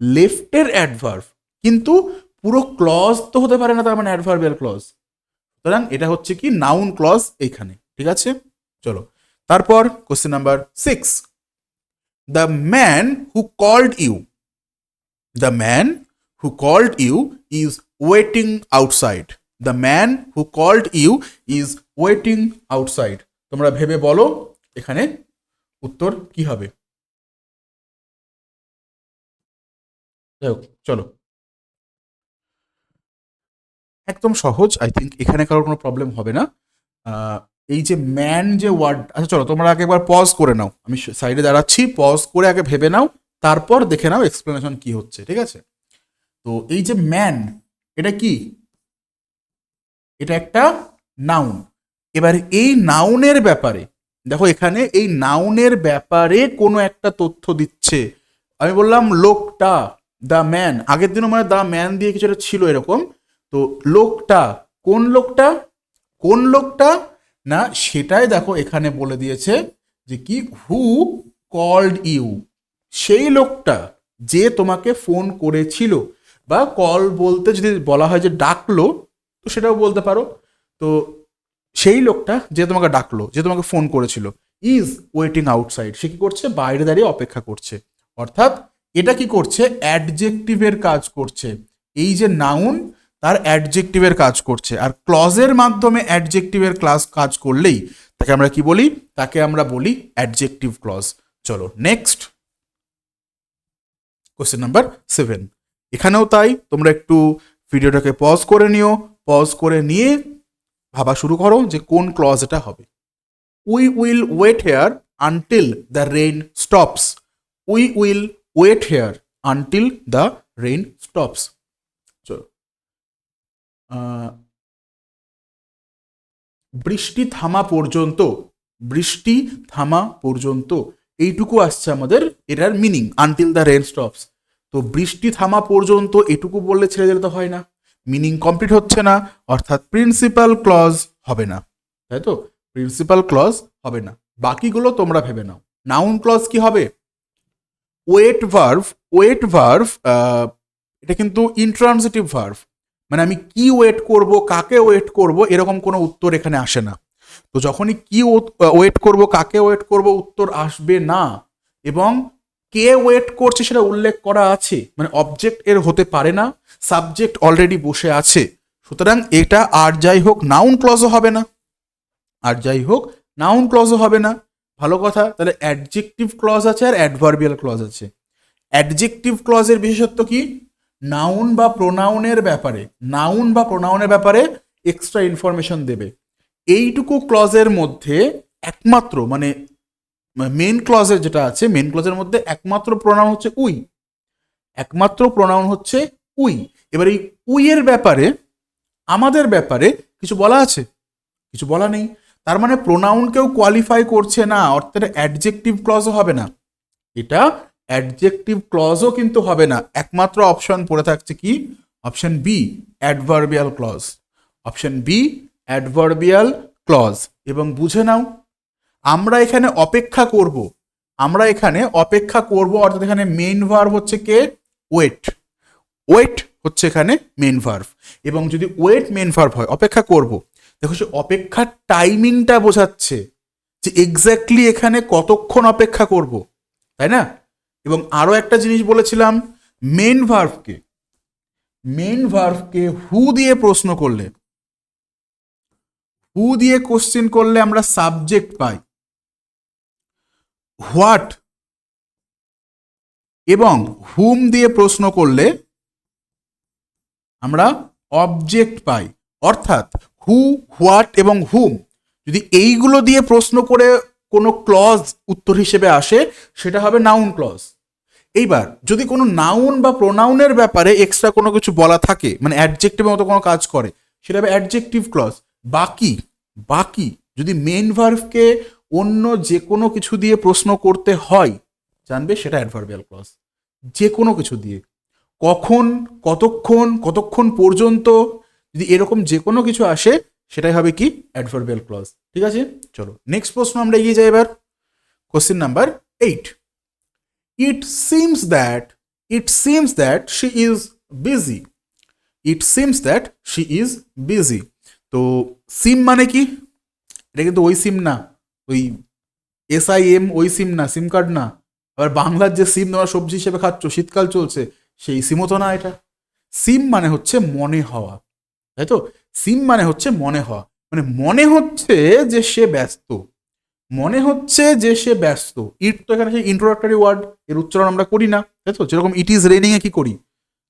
লেফটের অ্যাডভার্ভ, কিন্তু পুরো ক্লজ তো হতে পারে না, তার মানে অ্যাডভার্বিয়াল ক্লজ। সুতরাং এটা হচ্ছে কি নাউন ক্লজ এইখানে। ঠিক আছে? চলো তারপর question number 6, the man who called you, the man who called you is waiting outside, the man who called you is waiting outside. তোমরা ভেবে বলো এখানে উত্তর কি হবে। চলো, একদম সহজ, আই থিঙ্ক এখানে কারোর কোনো প্রবলেম হবে না। এই যে ম্যান যে ওয়ার্ড, আচ্ছা চলো তোমরা আগে একবার পজ করে নাও, আমি সাইডে দাঁড়াচ্ছি, পজ করে আগে ভেবে নাও, তারপর দেখে নাও এক্সপ্লেনেশন কি হচ্ছে, ঠিক আছে? তো এই যে ম্যান, এটা কি? এটা একটা নাউন। এবার এই নাউনের ব্যাপারে দেখো, এখানে এই নাউনের ব্যাপারে কোনো একটা তথ্য দিচ্ছে। আমি বললাম লোকটা, দ্য ম্যান, আগের দিনও মানে দ্য ম্যান দিয়ে কিছু একটা ছিল এরকম। তো লোকটা, কোন লোকটা? কোন লোকটা না, সেটাই দেখো এখানে বলে দিয়েছে যে কি, হু কল্ড ইউ, সেই লোকটা যে তোমাকে ফোন করেছিল, বা কল বলতে যদি বলা হয় যে ডাকলো, তো সেটাও বলতে পারো। তো সেই লোকটা যে তোমাকে ডাকলো, যে তোমাকে ফোন করেছিল, ইজ ওয়েটিং আউটসাইড, সে কি করছে? বাইরে দাঁড়িয়ে অপেক্ষা করছে। অর্থাৎ এটা কি করছে? অ্যাডজেক্টিভের কাজ করছে। এই যে নাউন, তার অ্যাডজেক্টিভের কাজ করছে। আর ক্লজের মাধ্যমে অ্যাডজেক্টিভের কাজ করলেই তাকে আমরা কি বলি? তাকে আমরা বলি অ্যাডজেক্টিভ ক্লজ। চলো নেক্সট কোশ্চেন নাম্বার 7। এখানেও তাই, তোমরা একটু ভিডিওটাকে পজ করে নিও, পজ করে নিয়ে ভাবা শুরু করো যে কোন ক্লজ এটা হবে। We will wait here until the rain stops. We will wait here until the rain stops. চলো, বৃষ্টি থামা পর্যন্ত, বৃষ্টি থামা পর্যন্ত, এইটুকু আসছে আমাদের এটার meaning, until the rain stops. তো বৃষ্টি থামা পর্যন্ত এটুকু বললে ছেড়ে দিলে তো হয় না, মিনিং কমপ্লিট হচ্ছে না, অর্থাৎ প্রিন্সিপাল ক্লজ হবে না, তাই তো? প্রিন্সিপাল ক্লজ হবে না। বাকিগুলো তোমরা ভেবে নাও। নাউন ক্লজ কি হবে? ওয়েট ভার্ভ, ওয়েট ভার্ভ, এটা কিন্তু ইন্ট্রান্সিটিভ ভার্ভ, মানে আমি কি ওয়েট করব, কাকে ওয়েট করব, এরকম কোনো উত্তর এখানে আসে না। তো যখনই কি ওয়েট করব, কাকে ওয়েট করব, উত্তর আসবে না। এবং কে ওয়েট করছে সেটা উল্লেখ করা আছে, মানে অবজেক্ট এর হতে পারে না, সাবজেক্ট অলরেডি বসে আছে। সুতরাং এটা আর যাই হোক নাউন ক্লজও হবে না, আর যাই হোক নাউন ক্লজও হবে না। ভালো কথা, তাহলে অ্যাডজেক্টিভ ক্লজ আছে আর অ্যাডভার্বিয়াল ক্লজ আছে। অ্যাডজেক্টিভ ক্লজের বিশেষত্ব কি? নাউন বা প্রোনাউনের ব্যাপারে, নাউন বা প্রোনাউনের ব্যাপারে এক্সট্রা ইনফরমেশন দেবে। এইটুকু ক্লজের মধ্যে একমাত্র, মানে মেন ক্লজের যেটা আছে, মেন ক্লজের মধ্যে একমাত্র প্রোনাউন হচ্ছে উই, একমাত্র প্রোনাউন হচ্ছে উই। এবার এই উই এর ব্যাপারে, আমাদের ব্যাপারে কিছু বলা আছে? কিছু বলা নেই। তার মানে প্রোনাউনকেও কোয়ালিফাই করছে না, অর্থাৎ অ্যাডজেক্টিভ ক্লজও হবে না। এটা অ্যাডজেক্টিভ ক্লজও কিন্তু হবে না। একমাত্র অপশন পড়ে থাকছে কি? Option B, adverbial clause. Option B, adverbial clause. এবং বুঝে নাও, আমরা এখানে অপেক্ষা করব, আমরা এখানে অপেক্ষা করব, অর্থাৎ এখানে মেইন ভার্ব হচ্ছে কে? ওয়েট। ওয়েট হচ্ছে এখানে মেইন ভার্ব। এবং যদি ওয়েট মেইন ভার্ব হয়, অপেক্ষা করব, দেখো সে অপেক্ষার টাইমিংটা বোঝাচ্ছে যে এক্স্যাক্টলি এখানে কতক্ষণ অপেক্ষা করব, তাই না? এবং আরো একটা জিনিস বলেছিলাম, মেইন ভার্বকে, মেইন ভার্বকে হু দিয়ে প্রশ্ন করলে, হু দিয়ে কোশ্চেন করলে আমরা সাবজেক্ট পাই, হোয়াট এবং হুম দিয়ে প্রশ্ন করলে আমরা অবজেক্ট পাই। অর্থাৎ হু, হোয়াট এবং হুম যদি এইগুলো দিয়ে প্রশ্ন করে কোনো ক্লজ উত্তর হিসেবে আসে, সেটা হবে নাউন ক্লজ। এইবার যদি কোনো নাউন বা প্রোনাউনের ব্যাপারে এক্সট্রা কোনো কিছু বলা থাকে, মানে অ্যাডজেক্টিভের মতো কোনো কাজ করে, সেটা হবে অ্যাডজেক্টিভ ক্লজ। বাকি বাকি যদি মেইন ভার্বকে অন্য যে কোনো কিছু দিয়ে প্রশ্ন করতে হয়, জানবে সেটা অ্যাডভার্বিয়াল ক্লজ। যে কোনো কিছু দিয়ে, কখন, কতক্ষণ, কতক্ষণ পর্যন্ত, যদি এরকম যে কোনো কিছু আসে, সেটাই হবে কি? Adverbial clause. ঠিক আছে, চলো নেক্সট প্রশ্ন আমরা এগিয়ে যাই এবার। Question number 8। It seems that she is busy. It seems that she is busy. তো সিম মানে কি? এটা কিন্তু ওই সিম না, ওই SIM ওই সিম না, সিম কার্ড না। আবার বাংলার যে সিম তোমরা সবজি হিসেবে খাচ্ছ, শীতকাল চলছে, সেই সিমও তো না এটা। সিম মানে হচ্ছে মনে হওয়া, তাই তো? সিম মানে হচ্ছে মনে হওয়া, মানে মনে হচ্ছে যে সে ব্যস্ত, মনে হচ্ছে যে সে ব্যস্ত। ইট তো এখানে সেই ইন্ট্রোডাক্টরি ওয়ার্ড, এর উচ্চারণ আমরা করি না, তাই তো? যেরকম ইট ইজ রেনিং এ কি করি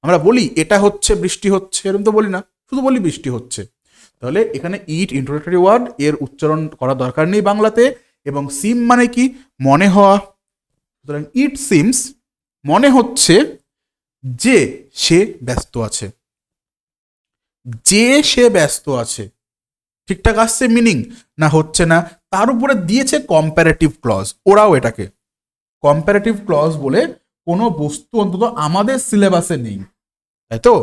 আমরা? বলি এটা হচ্ছে, বৃষ্টি হচ্ছে, এরকম তো বলি না, শুধু বলি বৃষ্টি হচ্ছে। তাহলে এখানে ইট ইন্ট্রোডাক্টরি ওয়ার্ড, এর উচ্চারণ করা দরকার নেই বাংলাতে। এবং সিম মানে কি? মনে হওয়া। সুতরাং ইট সিমস মনে হচ্ছে যে সে ব্যস্ত আছে, যে সে ব্যস্ত আছে। ঠিকঠাক আসছে মিনিং না হচ্ছে না? তার উপরে দিয়েছে কম্প্যারেটিভ ক্লজ। ওরাও এটাকে কম্প্যারেটিভ ক্লজ বলে কোনো বস্তু অন্তত আমাদের সিলেবাসে নেই, তাই তো?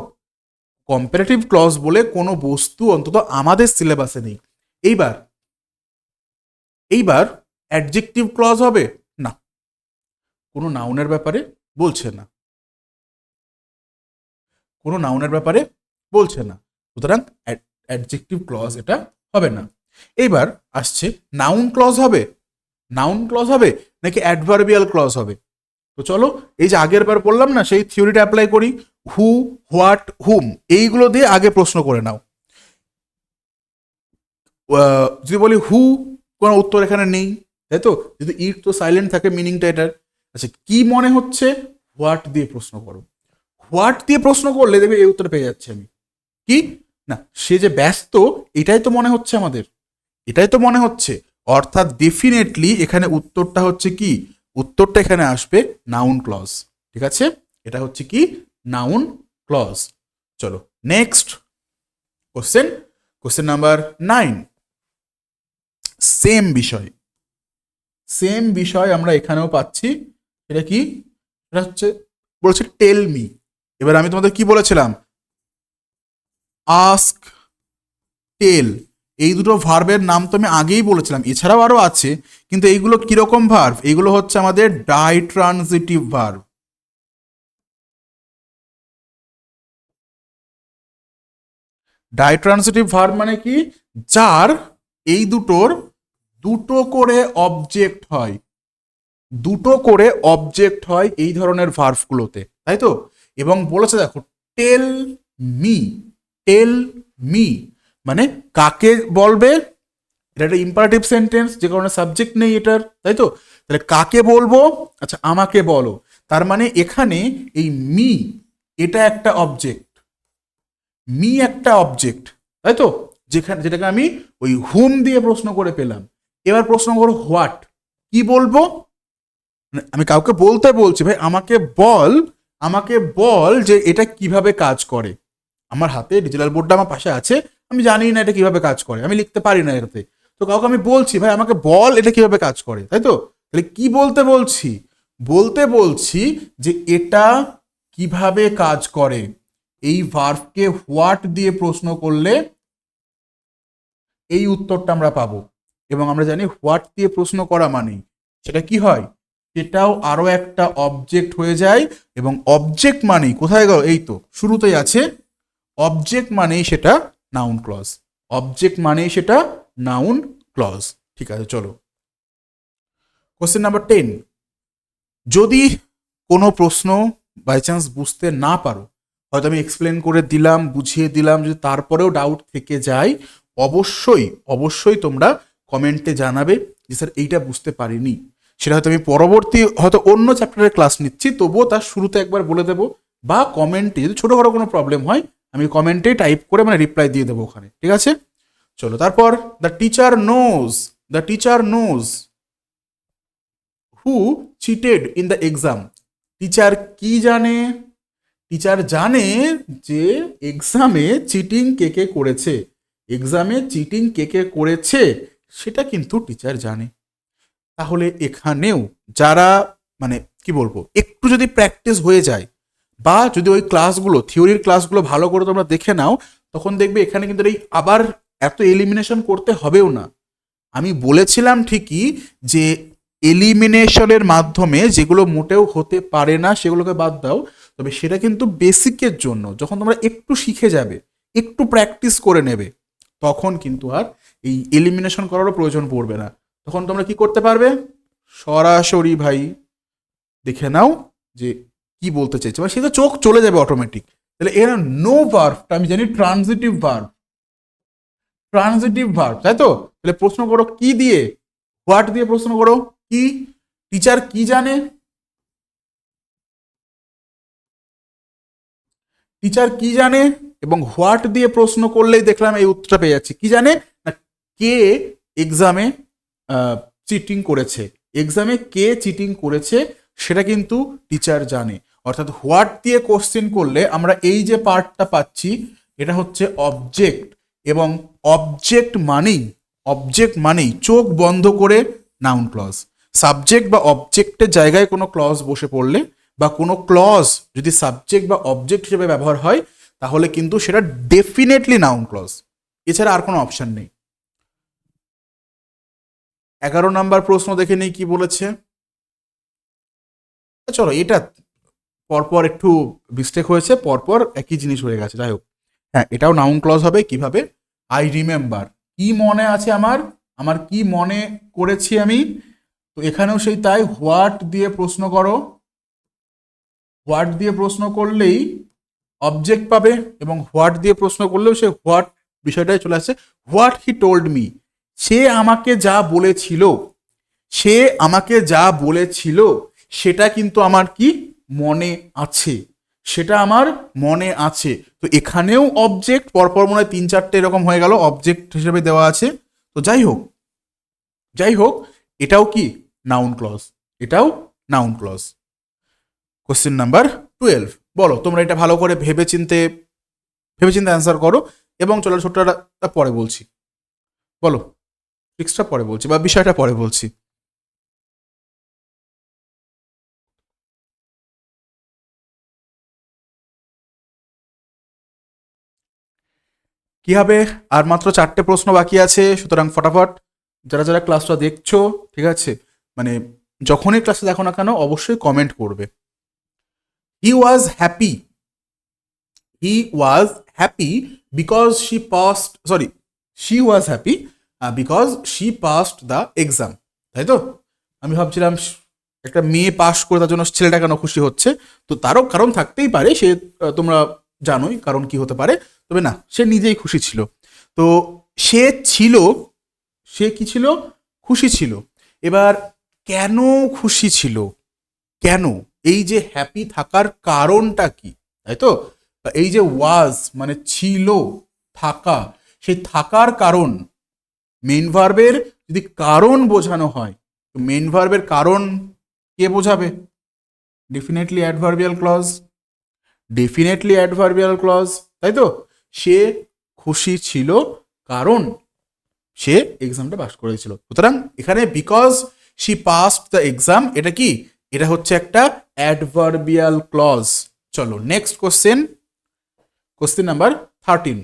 কম্প্যারেটিভ ক্লজ বলে কোনো বস্তু অন্তত আমাদের সিলেবাসে নেই। এইবার এইবার অ্যাডজেক্টিভ ক্লজ হবে না, কোনো নাউনের ব্যাপারে বলছে না, কোনো নাউনের ব্যাপারে বলছে না। সুতরাং অ্যাডজেক্টিভ ক্লজ এটা হবে না। এইবার আসছে নাউন ক্লজ হবে। নাউন ক্লজ হবে নাকি অ্যাডভার্বিয়াল ক্লজ হবে? তো চলো, এই যে আগের বার বললাম না, সেই থিওরিটা অ্যাপ্লাই করি। হু, হোয়াট, হুম, এইগুলো দিয়ে আগে প্রশ্ন করে নাও। যদি বলি হু, কোনো উত্তর এখানে নেই, তাই তো? যদি ইট তো সাইলেন্ট থাকে, মিনিংটা এটার। আচ্ছা, কি মনে হচ্ছে? হোয়াট দিয়ে প্রশ্ন করো। হোয়াট দিয়ে প্রশ্ন করলে দেখবে এই উত্তর পেয়ে যাচ্ছে আমি। কি না, সে যে ব্যস্ত, এটাই তো মনে হচ্ছে আমাদের, এটাই তো মনে হচ্ছে। অর্থাৎ ডেফিনেটলি এখানে উত্তরটা হচ্ছে কি? উত্তরটা এখানে আসবে নাউন ক্লজ। ঠিক আছে, এটা হচ্ছে কি? Noun clause. চলো next question, question number 9। Same বিষয়, সেম বিষয় আমরা এখানেও পাচ্ছি। এটা কি? এটা হচ্ছে বলছে টেল মি। এবার আমি তোমাদের কি বলেছিলাম? আস্ক, টেল, এই দুটো ভার্বের নাম তো আমি আগেই বলেছিলাম, এছাড়াও আরো আছে, কিন্তু এইগুলো কিরকম ভার্ব? এইগুলো হচ্ছে আমাদের ডাইট্রানজিটিভ ভার্ব। ডাইট্রানজিটিভ ভার্ব মানে কি? যার এই দুটোর দুটো করে অবজেক্ট হয়, দুটো করে অবজেক্ট হয় এই ধরনের ভার্বগুলোতে, তাই তো? এবং বলেছে দেখো টেল মি, টেল মি মানে কাকে বলবে? এটা একটা ইম্পারেটিভ সেন্টেন্স, যে কারণে সাবজেক্ট নেই এটার, তাই তো? তাহলে কাকে বলবো? আচ্ছা, আমাকে বলো। তার মানে এখানে এই মি, এটা একটা অবজেক্ট, মি একটা অবজেক্ট, তাই তো? যেখানে, যেটাকে আমি ওই হুম দিয়ে প্রশ্ন করে পেলাম। এবার প্রশ্ন করো হোয়াট, কি বলবো? আমি কাউকে বলতে বলছি, ভাই আমাকে বল, আমাকে বল যে এটা কিভাবে কাজ করে। আমার হাতে ডিজিটাল বোর্ডটা আমার পাশে আছে, আমি জানি না এটা কিভাবে কাজ করে, আমি লিখতে পারি না এটাতে। তো কাউকে আমি বলছি, ভাই আমাকে বল এটা কিভাবে কাজ করে, তাই তো? তাহলে কি বলতে বলছি? বলতে বলছি যে এটা কিভাবে কাজ করে। এই ভার্বকে হোয়াট দিয়ে প্রশ্ন করলে এই উত্তরটা আমরা পাবো। এবং আমরা জানি হোয়াট দিয়ে প্রশ্ন করা মানে সেটা কি হয়? সেটাও আরো একটা অবজেক্ট হয়ে যায়। এবং অবজেক্ট মানেই কোথায় গেল? এই তো শুরুতেই আছে। অবজেক্ট মানেই সেটা নাউন ক্লজ, অবজেক্ট মানেই সেটা নাউন ক্লজ। ঠিক আছে, চলো কোশ্চেন নাম্বার 10। যদি কোনো প্রশ্ন বাই চান্স বুঝতে না পারো, হয়তো আমি এক্সপ্লেন করে দিলাম, বুঝিয়ে দিলাম, যদি তারপরেও ডাউট থেকে যায়, অবশ্যই অবশ্যই তোমরা কমেন্টে জানাবে যে স্যার এইটা বুঝতে পারিনি। সেটা হয়তো আমি পরবর্তী হয়তো অন্য চ্যাপ্টারের ক্লাস নিচ্ছি, তবুও তার শুরুতে একবার বলে দেবো। বা কমেন্টে যদি ছোটোখাটো কোনো প্রবলেম হয়, আমি কমেন্টে টাইপ করে মানে রিপ্লাই দিয়ে দেবো ওখানে। ঠিক আছে, চলো তারপর the teacher knows, the teacher knows who cheated in the exam. Teacher কি জানে? টিচার জানে যে এক্সামে চিটিং কে কে করেছে, এক্সামে চিটিং কে কে করেছে সেটা কিন্তু টিচার জানে। তাহলে এখানেও যারা মানে কি বলবো, একটু যদি প্র্যাকটিস হয়ে যায়, বা যদি ওই ক্লাসগুলো, থিওরির ক্লাসগুলো ভালো করে তোমরা দেখে নাও, তখন দেখবে এখানে কিন্তু এই আবার এত এলিমিনেশন করতে হবেও না। আমি বলেছিলাম ঠিকই যে এলিমিনেশনের মাধ্যমে যেগুলো মোটেও হতে পারে না সেগুলোকে বাদ দাও, তবে সেটা কিন্তু বেসিকের জন্য। যখন তোমরা একটু শিখে যাবে, একটু প্র্যাকটিস করে নেবে, তখন কিন্তু আর এই এলিমিনেশন করারও প্রয়োজন পড়বে না। তখন তোমরা কি করতে পারবে? সরাসরি ভাই দেখে নাও যে কি বলতে চাইছে, মানে সেটা চোখ চলে যাবে অটোমেটিক। তাহলে এর নো ভার্বটা আমি জানি ট্রানজিটিভ ভার্ব, ট্রানজিটিভ ভার্ব, তাই তো? তাহলে প্রশ্ন করো কি দিয়ে? হোয়াট দিয়ে প্রশ্ন করো। কি? টিচার কি জানে? টিচার কি জানে এবং হোয়াট দিয়ে প্রশ্ন করলেই দেখলাম এই উত্তরটা পেয়ে যাচ্ছি। কি জানে না, কে এক্সামে চিটিং করেছে, এক্সামে কে চিটিং করেছে সেটা কিন্তু টিচার জানে। অর্থাৎ হোয়াট দিয়ে কোশ্চেন করলে আমরা এই যে পার্টটা পাচ্ছি এটা হচ্ছে অবজেক্ট, এবং অবজেক্ট মানেই চোখ বন্ধ করে নাউন ক্লজ। সাবজেক্ট বা অবজেক্টের জায়গায় কোনো ক্লজ বসে পড়লে বা কোনো ক্লজ যদি সাবজেক্ট বা অবজেক্ট হিসেবে ব্যবহার হয় তাহলে কিন্তু সেটা ডেফিনেটলি নাউন ক্লজ, এছাড়া আর কোনো অপশন নেই। 11 নম্বর প্রশ্ন দেখে নেই কি বলেছে। চলো, এটা পরপর একটু মিস্টেক হয়েছে, পরপর একই জিনিস হয়ে গেছে, যাই হোক। হ্যাঁ, এটাও নাউন ক্লজ হবে। কিভাবে? আই রিমেম্বার, কি মনে আছে আমার কি মনে করেছি আমি। তো এখানেও সেই তাই, হোয়াট দিয়ে প্রশ্ন করো, হোয়াট দিয়ে প্রশ্ন করলেই অবজেক্ট পাবে, এবং হোয়াট দিয়ে প্রশ্ন করলেও সে হোয়াট বিষয়টাই চলে আসছে। হোয়াট হি টোল্ড মি, সে আমাকে যা বলেছিল, সে আমাকে যা বলেছিল সেটা কিন্তু আমার কি মনে আছে, সেটা আমার মনে আছে। তো এখানেও অবজেক্ট, পরপর মনে হয় 3-4টে এরকম হয়ে গেল, অবজেক্ট হিসেবে দেওয়া আছে। তো যাই হোক এটাও কি নাউন ক্লজ, এটাও নাউন ক্লজ। কোশ্চেন নাম্বার 12, বলো তোমরা এটা ভালো করে ভেবেচিন্তে অ্যান্সার করো, এবং চলো ছোট্টটা পরে বলছি, বলো ট্রিক্সটা পরে বলছি বা বিষয়টা পরে বলছি। কি হবে? আর মাত্র 4টে প্রশ্ন বাকি আছে, সুতরাং ফটাফট যারা যারা ক্লাসটা দেখছো, ঠিক আছে, মানে যখনই ক্লাসে দেখো না কেন অবশ্যই কমেন্ট করবে। He was happy, he was happy because she passed, sorry, she was happy because she passed the exam, তাই তো? আমি ভাবছিলাম একটা মেয়ে পাস করে তার জন্য ছেলেটা কেন খুশি হচ্ছে, তো তারও কারণ থাকতেই পারে, সে তোমরা জানোই কারণ কি হতে পারে, তবে না, সে নিজেই খুশি ছিল। তো সে ছিল, সে কি ছিল? খুশি ছিল। এবার কেন খুশি ছিল, কেন, এই যে হ্যাপি থাকার কারণটা কি, তাই তো? এই যে ওয়াজ মানে ছিল, থাকা, সেই থাকার কারণ, মেইন ভার্বের যদি কারণ বোঝানো হয়, মেইন ভার্বের কারণ কে বোঝাবে? Definitely adverbial clause, definitely adverbial clause, তাই তো? সে খুশি ছিল কারণ সে এক্সামটা পাস করেছিল। সুতরাং এখানে because she passed the exam, এটা কি? এটা হচ্ছে একটা অ্যাডভার্বিয়াল ক্লজ। চলো next question, question number 13।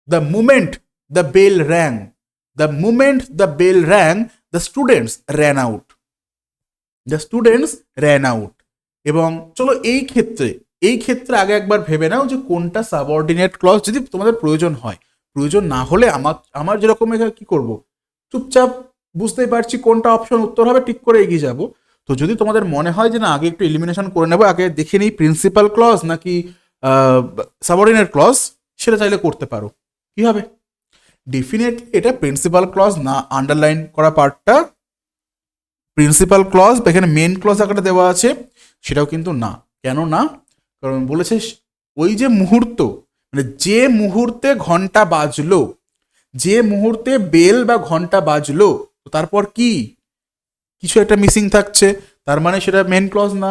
The moment the bell rang, the moment the bell rang the students ran out, the students ran out. এবং চলো এই ক্ষেত্রে আগে একবার ভেবে নাও যে কোনটা সাবঅর্ডিনেট ক্লজ, যদি তোমাদের প্রয়োজন হয়। প্রয়োজন না হলে আমার যেরকম এখানে কি করব, চুপচাপ বুঝতেই পারছি কোনটা অপশন উত্তর হবে, ঠিক করে এগিয়ে যাব। তো যদি তোমাদের মনে হয় যে না আগে একটু এলিমিনেশন করে নেবো, আগে দেখে নিই প্রিন্সিপাল ক্লজ নাকি সাবঅর্ডিনেট ক্লজ, সেটা চাইলে করতে পারো। কি হবে? ডেফিনেটলি এটা প্রিন্সিপাল ক্লজ না, আন্ডারলাইন করা পার্টটা প্রিন্সিপাল ক্লজ, এখানে মেন ক্লজ আকারে দেওয়া আছে, সেটাও কিন্তু না। কেন না? কারণ বলেছে ওই যে মুহূর্ত, মানে যে মুহূর্তে ঘন্টা বাজলো, যে মুহূর্তে বেল বা ঘন্টা বাজলো, তারপর কি কিছু একটা মিসিং থাকছে, তার মানে সেটা মেন ক্লজ না।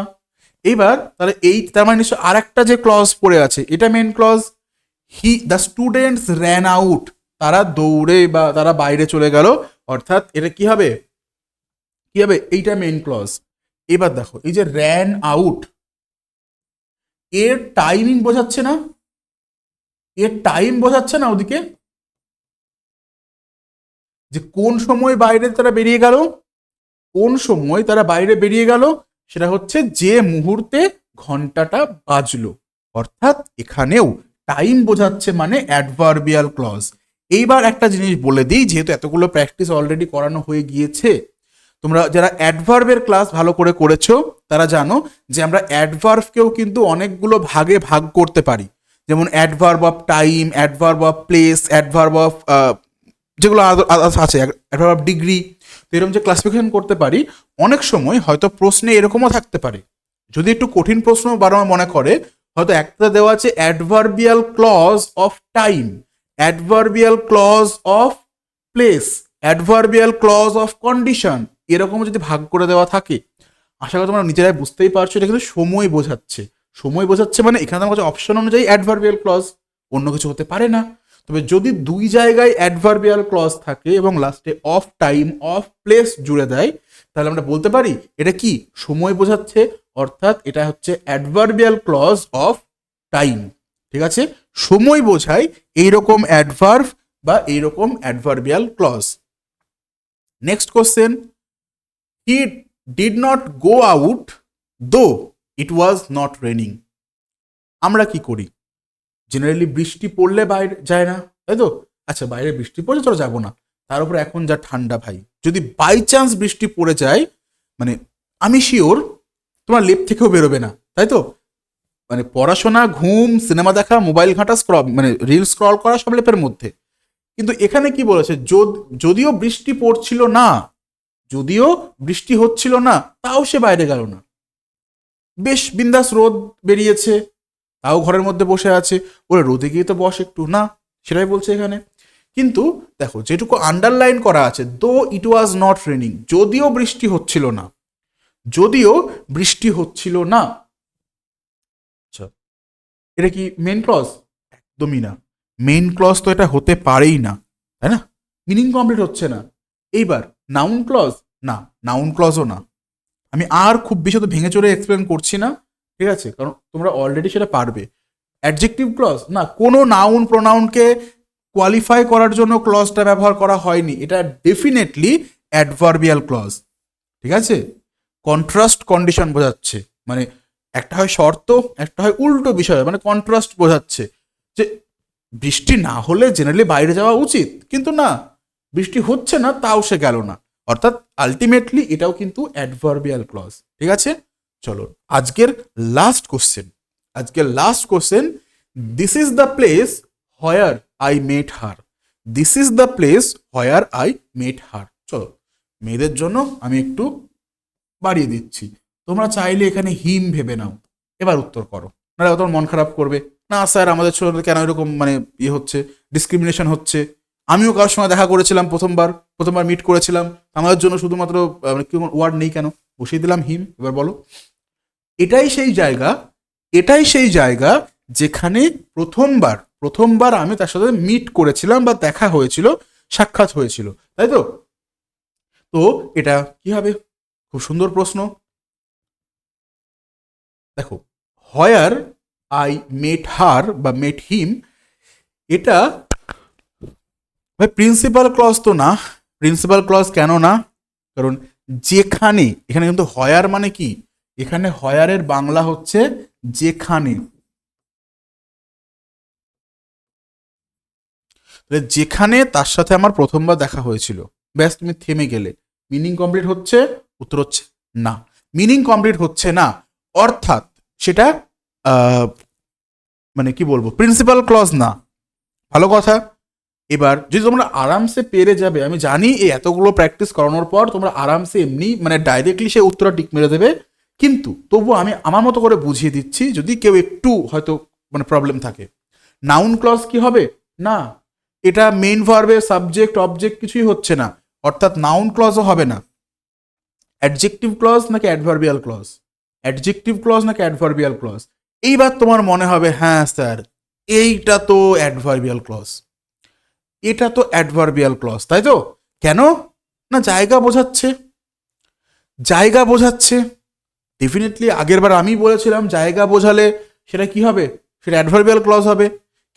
এইবার তাহলে তার মানে নিশ্চয় আর একটা যে ক্লজ পড়ে আছে, এটা main clause. The students ran out, তারা দৌড়ে বা তারা বাইরে চলে গেল, অর্থাৎ এটা কি হবে? এইটা মেইন ক্লজ। এবার দেখো এই যে র্যান আউট, এর টাইমিং বোঝাচ্ছে না, এর টাইম বোঝাচ্ছে না ওদিকে, যে কোন সময় বাইরে তারা বেরিয়ে গেল, কোন সময় তারা বাইরে বেরিয়ে গেল, সেটা হচ্ছে যে মুহূর্তে ঘন্টাটা বাজলো। অর্থাৎ এখানেও টাইম বোঝাচ্ছে, মানে অ্যাডভার্বিয়াল ক্লজ। এইবার একটা জিনিস বলে দিই, যেহেতু এতগুলো প্র্যাকটিস অলরেডি করানো হয়ে গিয়েছে, তোমরা যারা অ্যাডভার্বের ক্লাস ভালো করে করেছো তারা জানো যে আমরা অ্যাডভার্বকেও কিন্তু অনেকগুলো ভাগে ভাগ করতে পারি। যেমন adverb of time, adverb of place, adverb of যেগুলো আছে, অ্যাডভার্ব অফ ডিগ্রি। তো এরকম যে ক্লাসিফিকেশন করতে পারি, অনেক সময় হয়তো প্রশ্নে এরকমও থাকতে পারে, যদি একটু কঠিন প্রশ্ন বারবার মনে করে, হয়তো একটা দেওয়া আছে adverbial clause of time, adverbial clause of place, adverbial clause of condition, এরকম যদি ভাগ করে দেওয়া থাকে, আশা করি তোমরা নিজেরাই বুঝতেই পারছো এটা কিন্তু সময় বোঝাচ্ছে। সময় বোঝাচ্ছে মানে এখানে আমার কাছে অপশন অনুযায়ী অ্যাডভার্বিয়াল ক্লজ, অন্য কিছু হতে পারে না। তবে যদি দুই জায়গায় অ্যাডভার্বিয়াল ক্লজ থাকে এবং লাস্টে অফ টাইম অফ প্লেস জুড়ে দেয়, তাহলে আমরা বলতে পারি এটা কি সময় বোঝাচ্ছে, অর্থাৎ এটা হচ্ছে অ্যাডভার্বিয়াল ক্লজ অফ টাইম। ঠিক আছে, সময় বোঝায় এইরকম অ্যাডভার্ব বা এইরকম adverbial clause. Next question, he did not go out though it was not raining. আমরা কি করি, জেনারেলি বৃষ্টি পড়লে বাইরে যায় না, তাই তো? আচ্ছা, বাইরে বৃষ্টি পড়ছে, চলো যাবো না। তার উপরে এখন যা ঠান্ডা ভাই, যদি বাই চান্স বৃষ্টি পড়ে যায়, মানে আমি শিওর তোমার লেপ থেকেও বেরোবে না, তাই তো? মানে পড়াশোনা, ঘুম, সিনেমা দেখা, মোবাইল ঘাঁটা, মানে রিল স্ক্রল করা সব লেপের মধ্যে। কিন্তু এখানে কি বলেছে, যদিও বৃষ্টি পড়ছিল না, যদিও বৃষ্টি হচ্ছিল না, তাও সে বাইরে গেল না। বেশ বিন্দাস রোদ বেরিয়েছে, তাও ঘরের মধ্যে বসে আছে। ওরে রোদে গিয়ে তো বস একটু, না, সেটাই বলছে এখানে। কিন্তু দেখো যেটুকু আন্ডারলাইন করা আছে, দো ইট ওয়াজ নট রেনিং, যদিও বৃষ্টি হচ্ছিল না, যদিও বৃষ্টি হচ্ছিল না। আচ্ছা, এটা কি মেইন ক্লজ? একদমই না, মেইন ক্লজ তো এটা হতে পারেই না, তাই না? মিনিং কমপ্লিট হচ্ছে না। এইবার নাউন ক্লজ, না, নাউন ক্লজও না। আমি আর খুব বেশি তো ভেঙে চড়ে এক্সপ্লেন করছি না, ঠিক আছে, কারণ তোমরা অলরেডি সেটা পারবে। অ্যাডজেক্টিভ ক্লজ, না, কোনো নাউন প্রোনাউনকে কোয়ালিফাই করার জন্য ক্লজটা ব্যবহার করা হয়নি, এটা ডেফিনেটলি অ্যাডভার্বিয়াল ক্লজ। ঠিক আছে, কন্ট্রাস্ট কন্ডিশন বোঝাচ্ছে, মানে একটা হয় শর্ত, একটা হয় উল্টো বিষয়, মানে কন্ট্রাস্ট বোঝাচ্ছে যে বৃষ্টি না হলে জেনারেলি বাইরে যাওয়া উচিত, কিন্তু না, বৃষ্টি হচ্ছে না, তাও সে গেল না। অর্থাৎ আলটিমেটলি এটাও কিন্তু অ্যাডভার্বিয়াল ক্লজ। ঠিক আছে, চলো আজকের লাস্ট কোশ্চেন। আজকের last question, this is the place where I met her. This is the place where I met her. চলো, মেয়েদের জন্য আমি একটু বাড়িয়ে দিচ্ছি, তোমরা চাইলে এখানে হিম ভেবে নাও। এবার উত্তর করো, নাহলে তোমার মন খারাপ করবে, না স্যার আমাদের ছোট কেন এরকম মানে ইয়ে হচ্ছে, ডিসক্রিমিনেশন হচ্ছে। আমিও কারোর সঙ্গে দেখা করেছিলাম, প্রথমবার মিট করেছিলাম, আমাদের জন্য শুধুমাত্র কি ওয়ার্ড নেই কেন, বসিয়ে দিলাম হিম। এবার বলো, এটাই সেই জায়গা, এটাই সেই জায়গা যেখানে প্রথমবার আমি তার সাথে মিট করেছিলাম বা দেখা হয়েছিল, সাক্ষাৎ হয়েছিল, তাই তো? তো এটা কি হবে? খুব সুন্দর প্রশ্ন। দেখো, হোয়ার আই মেট হার বা মেট হিম, এটা ভাই প্রিন্সিপাল ক্লজ তো না। প্রিন্সিপাল ক্লজ কেন না? কারণ যেখানে, এখানে কিন্তু হয়ার মানে কি, এখানে হয়ারের বাংলা হচ্ছে যেখানে। যেখানে তার সাথে আমার প্রথমবার দেখা হয়েছিল, ব্যাস তুমি থেমে গেলে। মিনিং কমপ্লিট হচ্ছে? উত্তর হচ্ছে না, মিনিং কমপ্লিট হচ্ছে না। অর্থাৎ সেটা মানে কি বলবো, প্রিন্সিপাল ক্লজ না। ভালো কথা। এবার যদি তোমরা আরামসে পেরে যাবে, আমি জানি এই এতগুলো প্র্যাকটিস করানোর পর তোমরা আরামসে এমনি মানে ডাইরেক্টলি সে উত্তরটা টিক মেরে দেবে, কিন্তু তবু আমি আমার মতো করে বুঝিয়ে দিচ্ছি, যদি কেউ একটু হয়তো মানে প্রবলেম থাকে। নাউন ক্লজ কি হবে? না, এটা মেইন ভার্বের সাবজেক্ট অবজেক্ট কিছুই হচ্ছে না, অর্থাৎ নাউন ক্লজও হবে না। অ্যাডজেক্টিভ ক্লজ নাকি অ্যাডভার্বিয়াল ক্লজ, অ্যাডজেক্টিভ ক্লজ নাকি অ্যাডভার্বিয়াল ক্লজ? এইবার তোমার মনে হবে হ্যাঁ স্যার এইটা তো অ্যাডভার্বিয়াল ক্লজ, এটা তো অ্যাডভার্বিয়াল ক্লজ, তাই তো? কেন না? জায়গা বোঝাচ্ছে, জায়গা বোঝাচ্ছে। ডেফিনেটলি আগের বার আমি বলেছিলাম জায়গা বোঝালে সেটা কি হবে, সেটা অ্যাডভার্বিয়াল ক্লজ হবে।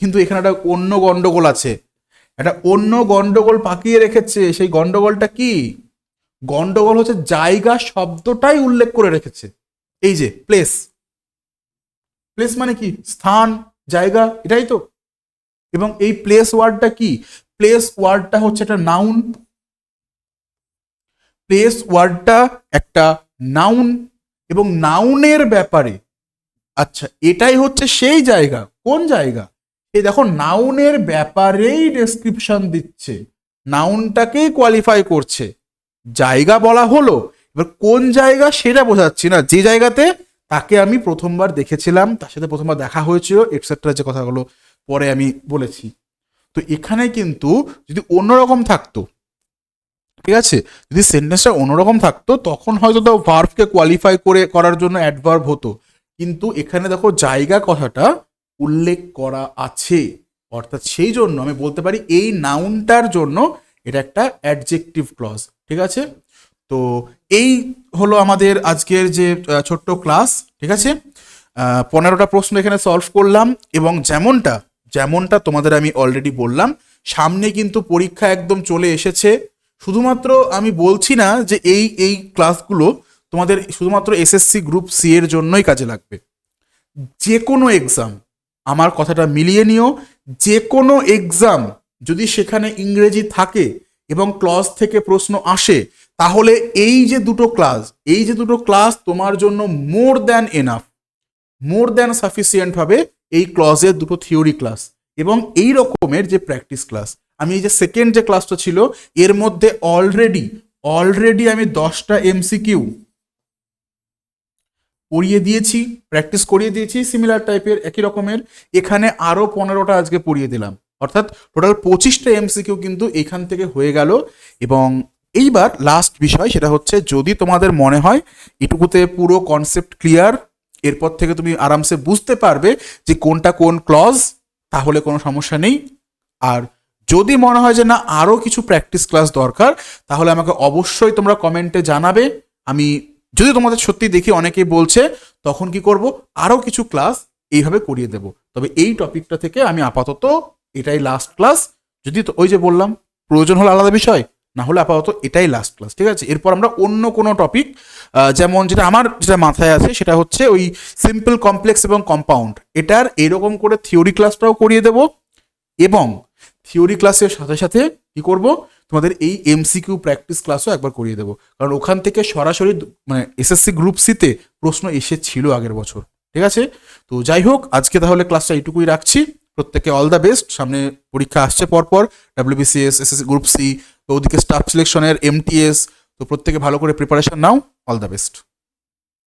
কিন্তু এখানে একটা অন্য গন্ডগোল আছে, একটা অন্য গন্ডগোল পাকিয়ে রেখেছে। সেই গন্ডগোলটা কি? গন্ডগোল হচ্ছে জায়গা শব্দটাই উল্লেখ করে রেখেছে। এই যে প্লেস, প্লেস মানে কি? স্থান, জায়গা, এটাই তো। এবং এই প্লেস ওয়ার্ডটা কি? প্লেস ওয়ার্ডটা হচ্ছে একটা নাউন। প্লেস ওয়ার্ডটা একটা নাউন, এবং নাউনের ব্যাপারে, আচ্ছা এটাই হচ্ছে সেই জায়গা। কোন জায়গা? এই দেখো, নাউনের ব্যাপারেই ডেসক্রিপশন দিচ্ছে, নাউনটাকেই কোয়ালিফাই করছে। জায়গা বলা হলো, এবার কোন জায়গা সেটা বোঝাচ্ছি না, যে জায়গাতে তাকে আমি প্রথমবার দেখেছিলাম, তার সাথে প্রথমবার দেখা হয়েছিল এটসেট্রা, যে কথাগুলো পরে আমি বলেছি। তো এখানে কিন্তু যদি অন্যরকম থাকতো, ঠিক আছে, যদি সেন্টেন্সটা অন্যরকম থাকতো তখন হয়তো তো ভার্বকে কোয়ালিফাই করার জন্য অ্যাডভার্ব হতো, কিন্তু এখানে দেখো জায়গা কথাটা উল্লেখ করা আছে, অর্থাৎ সেই জন্য আমি বলতে পারি এই নাউনটার জন্য এটা একটা অ্যাডজেক্টিভ ক্লজ। ঠিক আছে, তো এই হলো আমাদের আজকের যে ছোট্ট ক্লাস। ঠিক আছে, 15টা প্রশ্ন এখানে সলভ করলাম, এবং যেমনটা তোমাদের আমি অলরেডি বললাম, সামনে কিন্তু পরীক্ষা একদম চলে এসেছে। শুধুমাত্র আমি বলছি না যে এই ক্লাসগুলো তোমাদের শুধুমাত্র এসএসসি গ্রুপ সি এর জন্যই কাজে লাগবে। যে কোনো এক্সাম, আমার কথাটা মিলিয়ে নিও, যে কোনো এক্সাম যদি সেখানে ইংরেজি থাকে এবং ক্লজ থেকে প্রশ্ন আসে, তাহলে এই যে দুটো ক্লাস তোমার জন্য মোর দ্যান সাফিসিয়েন্ট হবে। এই ক্লজের দুটো থিওরি ক্লাস এবং এই রকমের যে প্র্যাকটিস ক্লাস, আমি এই যে সেকেন্ড যে ক্লাসটা ছিল এর মধ্যে অলরেডি আমি 10টা এমসিকিউ পড়িয়ে দিয়েছি, প্র্যাকটিস করিয়ে দিয়েছি সিমিলার টাইপের একই রকমের। এখানে আরও 15টা আজকে পড়িয়ে দিলাম, অর্থাৎ টোটাল 25টা এমসিকিউ কিন্তু এখান থেকে হয়ে গেল। এবং এইবার লাস্ট বিষয় সেটা হচ্ছে, যদি তোমাদের মনে হয় এটুকুতে পুরো কনসেপ্ট ক্লিয়ার, এরপর থেকে তুমি আরামসে বুঝতে পারবে যে কোনটা কোন ক্লজ, তাহলে কোনো সমস্যা নেই। আর যদি মনে হয় যে না আরও কিছু প্র্যাকটিস ক্লাস দরকার, তাহলে আমাকে অবশ্যই তোমরা কমেন্টে জানাবে। আমি যদি তোমাদের সত্যি দেখি অনেকেই বলছে, তখন কি করব, আরও কিছু ক্লাস এইভাবে করিয়ে দেব। তবে এই টপিকটা থেকে আমি আপাতত এটাই লাস্ট ক্লাস। যদি ওই যে বললাম প্রয়োজন হলে আলাদা বিষয়, না হলে আপাতত এটাই লাস্ট ক্লাস। ঠিক আছে, এরপর আমরা অন্য কোনো টপিক, যেমন যেটা মাথায় আছে সেটা হচ্ছে ওই সিম্পল, কমপ্লেক্স এবং কম্পাউন্ড, এটার এরকম করে থিওরি ক্লাসটাও করিয়ে দেব। এবং থিওরি ক্লাসের সাথে সাথে কি করব, তোমাদের এই এমসিকিউ প্র্যাকটিস ক্লাসও একবার করিয়ে দেবো, কারণ ওখান থেকে সরাসরি মানে এসএসসি গ্রুপ সিতে প্রশ্ন এসেছিল আগের বছর। ঠিক আছে, তো যাই হোক আজকে তাহলে ক্লাসটা এইটুকুই রাখছি। প্রত্যেকে অল দ্য বেস্ট। সামনে পরীক্ষা আসছে পরপর, ডাব্লিউবিসিএস, এসএসসি গ্রুপ সি, তো ওদিকে স্টাফ সিলেকশনের, এমটিএস, তো প্রত্যেকে ভালো করে preparation now. All the best.